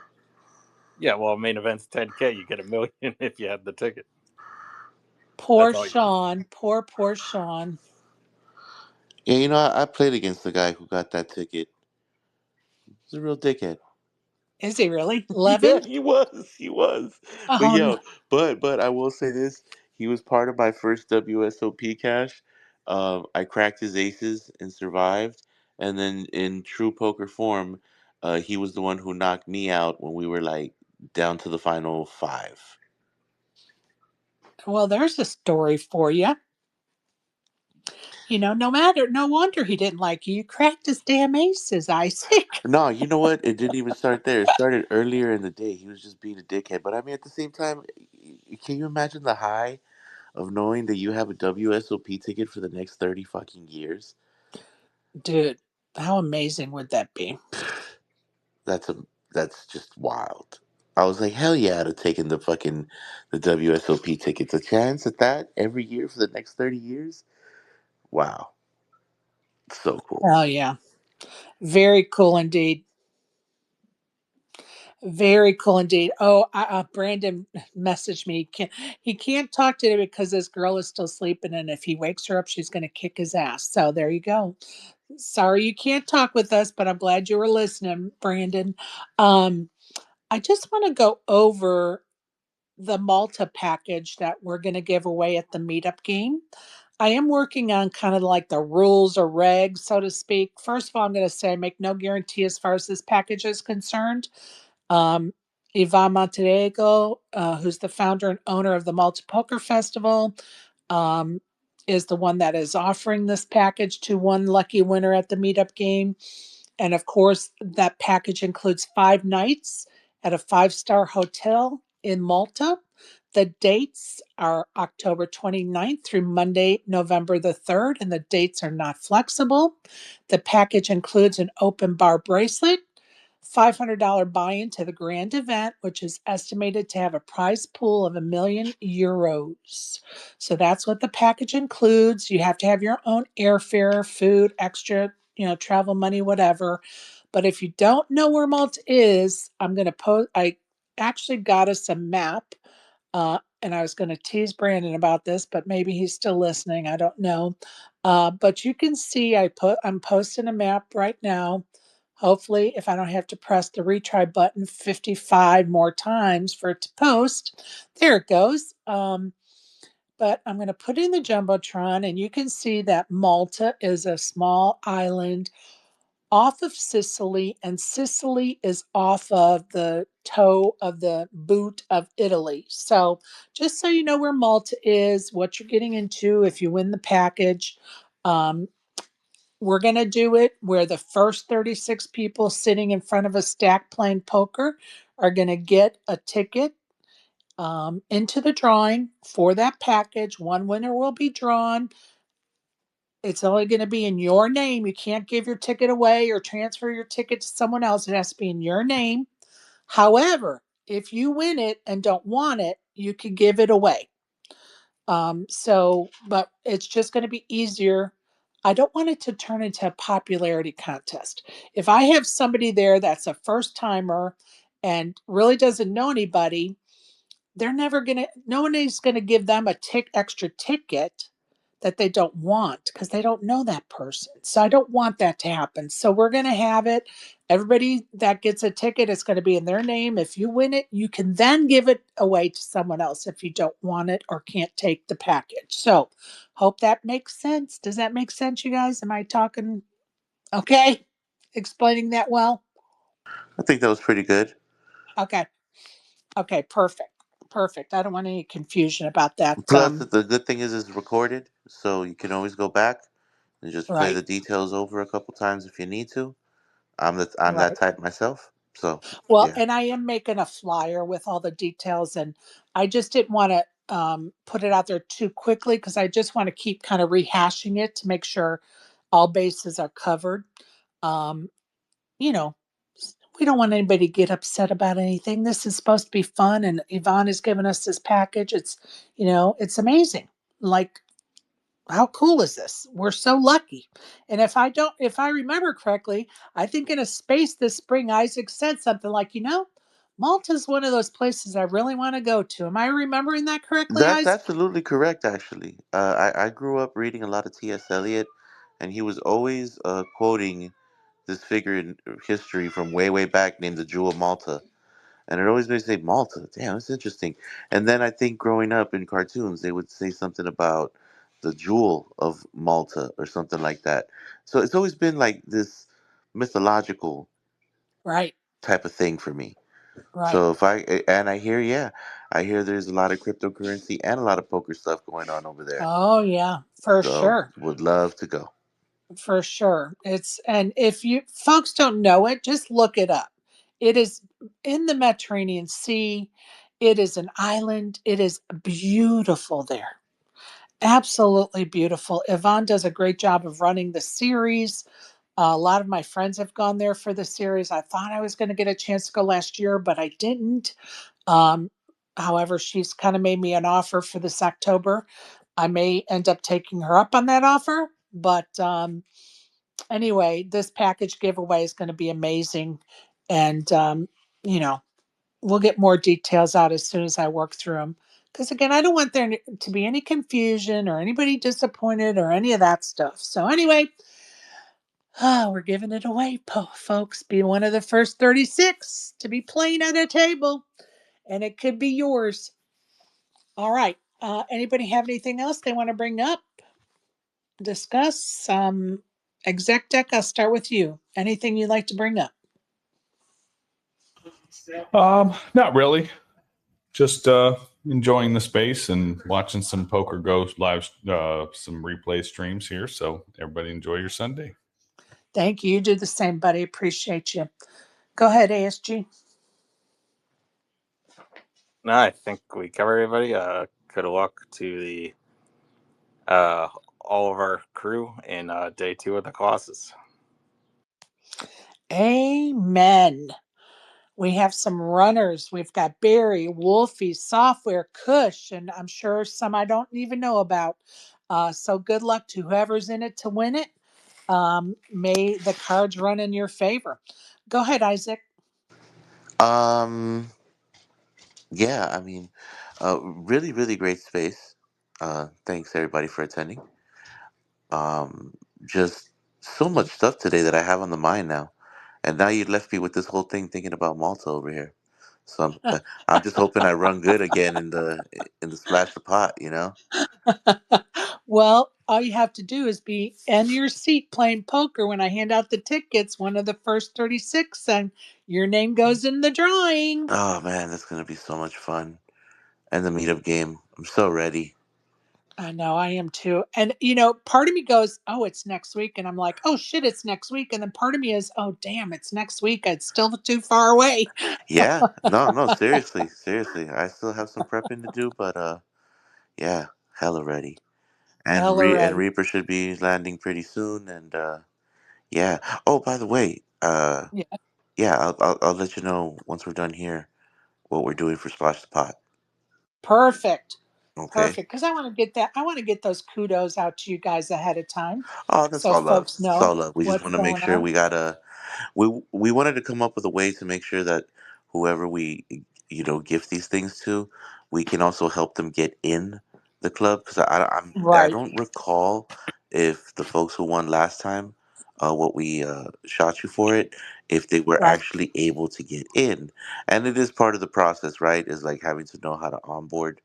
Yeah, well, main event's 10K. You get $1 million if you had the ticket. Poor That's all you need. Sean. Poor Sean. yeah, I played against the guy who got that ticket. He's a real dickhead. Is he really? Yeah, 11? he was. He was. But Oh, no. yo, but I will say this: he was part of my first WSOP cash. I cracked his aces and survived, and then in true poker form, he was the one who knocked me out when we were like down to the final five. Well, there's a story for you. No wonder he didn't like you. You cracked his damn aces, Isaac. No, you know what? It didn't even start there. It started earlier in the day. He was just being a dickhead. But I mean, at the same time, can you imagine the high of knowing that you have a WSOP ticket for the next 30 fucking years? Dude, how amazing would that be? That's a that's just wild. I was like, hell yeah, I'd have taken the WSOP tickets. A chance at that every year for the next 30 years? Wow. So cool. Oh, yeah. Very cool indeed. Very cool indeed. Oh, Brandon messaged me. He can't talk today because this girl is still sleeping, and if he wakes her up, she's going to kick his ass. So there you go. Sorry you can't talk with us, but I'm glad you were listening, Brandon. Um, I just want to go over the Malta package that we're going to give away at the meetup game. I am working on kind of like the rules or regs, so to speak. First of all, I'm going to say I make no guarantee as far as this package is concerned. Um, Ivan Montenegro, who's the founder and owner of the Malta Poker Festival, um, is the one that is offering this package to one lucky winner at the meetup game. And of course, that package includes 5 nights at a 5-star hotel in Malta. The dates are October 29th through Monday, November the 3rd, and the dates are not flexible. The package includes an open bar bracelet, $500 buy-in to the grand event, which is estimated to have a prize pool of €1 million. So that's what the package includes. You have to have your own airfare, food, extra, travel money, whatever. But if you don't know where Malta is, I'm going to post. I actually got us a map, and I was going to tease Brandon about this, but maybe he's still listening. I don't know. But you can see I'm posting a map right now. Hopefully, if I don't have to press the retry button 55 more times for it to post, there it goes. But I'm going to put in the Jumbotron, and you can see that Malta is a small island off of Sicily, and Sicily is off of the toe of the boot of Italy. So, just so you know where Malta is, what you're getting into if you win the package, um, we're going to do it where the first 36 people sitting in front of a stack playing poker are going to get a ticket into the drawing for that package. One winner will be drawn. It's only going to be in your name. You can't give your ticket away or transfer your ticket to someone else. It has to be in your name. However, if you win it and don't want it, you can give it away. But it's just going to be easier. I don't want it to turn into a popularity contest. If I have somebody there that's a first timer and really doesn't know anybody, they're never going to, no one is going to give them a extra ticket that they don't want because they don't know that person. So I don't want that to happen. So we're going to have it. Everybody that gets a ticket, it's going to be in their name. If you win it, you can then give it away to someone else if you don't want it or can't take the package. So hope that makes sense. Does that make sense, you guys? Am I talking okay? Explaining that well? I think that was pretty good. Okay. Okay, perfect. Perfect. I don't want any confusion about that. Plus, the good thing is it's recorded, so you can always go back and just play Right, the details over a couple times if you need to. I'm that right. type myself, so Well, yeah. and I am making a flyer with all the details, and I just didn't want to put it out there too quickly because I just want to keep kind of rehashing it to make sure all bases are covered. Um, you know, we don't want anybody to get upset about anything. This is supposed to be fun, and Yvonne has given us this package. It's amazing. Like, how cool is this? We're so lucky. And if I remember correctly, I think in a space this spring, Isaac said something like, Malta's one of those places I really want to go to. Am I remembering that correctly, That's Isaac? absolutely correct, actually. I grew up reading a lot of T.S. Eliot, and he was always quoting this figure in history from way, way back named the Jewel of Malta. And it always makes me say, Malta, damn, that's interesting. And then I think growing up in cartoons, they would say something about the Jewel of Malta or something like that. So it's always been like this mythological Right, type of thing for me. right. So and I hear, yeah, I hear there's a lot of cryptocurrency and a lot of poker stuff going on over there. Oh, yeah, for So sure. would love to go. For sure. And if you folks don't know it, just look it up. It is in the Mediterranean Sea. It is an island. It is beautiful there. Absolutely beautiful. Yvonne does a great job of running the series. A lot of my friends have gone there for the series. I thought I was going to get a chance to go last year, but I didn't. Um, However, she's kind of made me an offer for this October. I may end up taking her up on that offer, but anyway, this package giveaway is going to be amazing. And, you know, we'll get more details out as soon as I work through them. Because again, I don't want there to be any confusion or anybody disappointed or any of that stuff. So, anyway, we're giving it away, folks. Be one of the first 36 to be playing at a table, and it could be yours. All right. Anybody have anything else they want to bring up, discuss? Exec deck, I'll start with you. Anything you'd like to bring up? Not really. Just enjoying the space and watching some Poker Go live, some replay streams here. So everybody enjoy your Sunday. Thank you. You do the same, buddy. Appreciate you. Go ahead, ASG. No, I think we covered everybody. Good luck to the all of our crew in day 2 of the classes. Amen. We have some runners. We've got Barry, Wolfie, Software, Kush, and I'm sure some I don't even know about. So good luck to whoever's in it to win it. May the cards run in your favor. Go ahead, Isaac. Um, yeah, I mean, really, really great space. Thanks everybody for attending. Um, just so much stuff today that I have on the mind now, and now you left me with this whole thing thinking about Malta over here. So I'm just hoping I run good again in the splash the pot. You know. Well, all you have to do is be in your seat playing poker when I hand out the tickets, one of the first 36, and your name goes in the drawing. Oh man, that's gonna be so much fun. And the meetup game. I'm so ready. I know I am too. And, part of me goes, oh, it's next week. And I'm like, oh, shit, it's next week. And then part of me is, oh, damn, it's next week. It's still too far away. Yeah, no, no, seriously. I still have some prepping to do, but yeah, hella ready. and Alrighty. Reaper should be landing pretty soon. And yeah. Oh, by the way, Yeah. yeah, I'll let you know once we're done here what we're doing for Splash the Pot. Perfect. Okay. Perfect. Because I want to get that. I want to get those kudos out to you guys ahead of time, Oh, that's so all love. folks It's know all love. We just what's want to make going sure on. we gotta. We wanted to come up with a way to make sure that whoever we gift these things to, we can also help them get in the club because I Right. don't recall if the folks who won last time, what we shot you for it, if they were Right. actually able to get in, and it is part of the process, right? Is like having to know how to onboard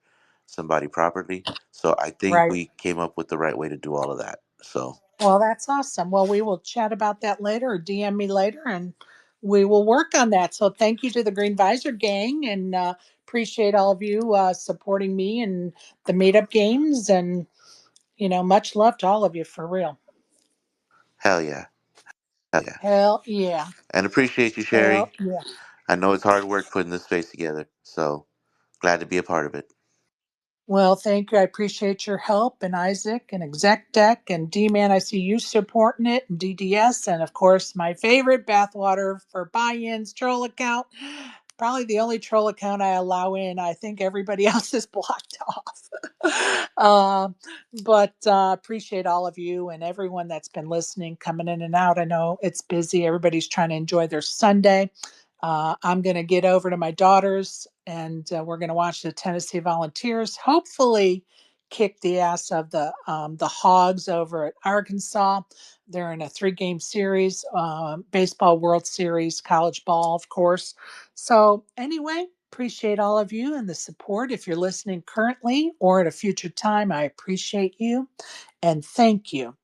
somebody properly. So I think Right. we came up with the right way to do all of that. So Well, that's awesome. Well, we will chat about that later or DM me later and we will work on that. So thank you to the Green Visor gang and appreciate all of you supporting me and the meetup games and much love to all of you for real. hell yeah, hell yeah. Hell yeah. And appreciate you, Hell Sherry. yeah. I know it's hard work putting this space together, so glad to be a part of it. Well, thank you. I appreciate your help and Isaac and Exec Deck and D Man. I see you supporting it and DDS. And of course, my favorite bathwater for buy ins troll account. Probably the only troll account I allow in. I think everybody else is blocked off. But appreciate all of you and everyone that's been listening, coming in and out. I know it's busy. Everybody's trying to enjoy their Sunday. I'm going to get over to my daughters and we're going to watch the Tennessee Volunteers. Hopefully, kick the ass of the Hogs over at Arkansas. They're in a 3-game series, baseball World Series, college ball, of course. So anyway, appreciate all of you and the support. If you're listening currently or at a future time, I appreciate you and thank you.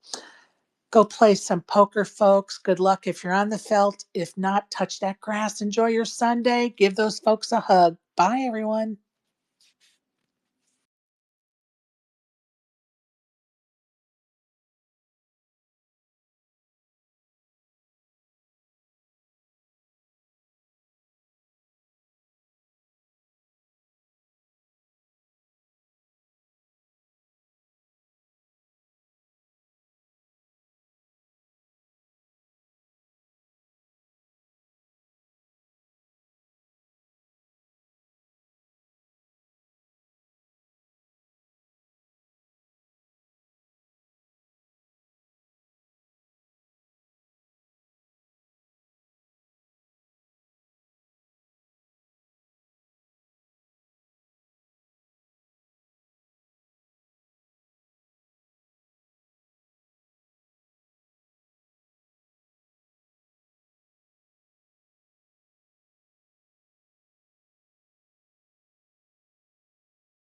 Go play some poker, folks. Good luck if you're on the felt. If not, touch that grass. Enjoy your Sunday. Give those folks a hug. Bye, everyone.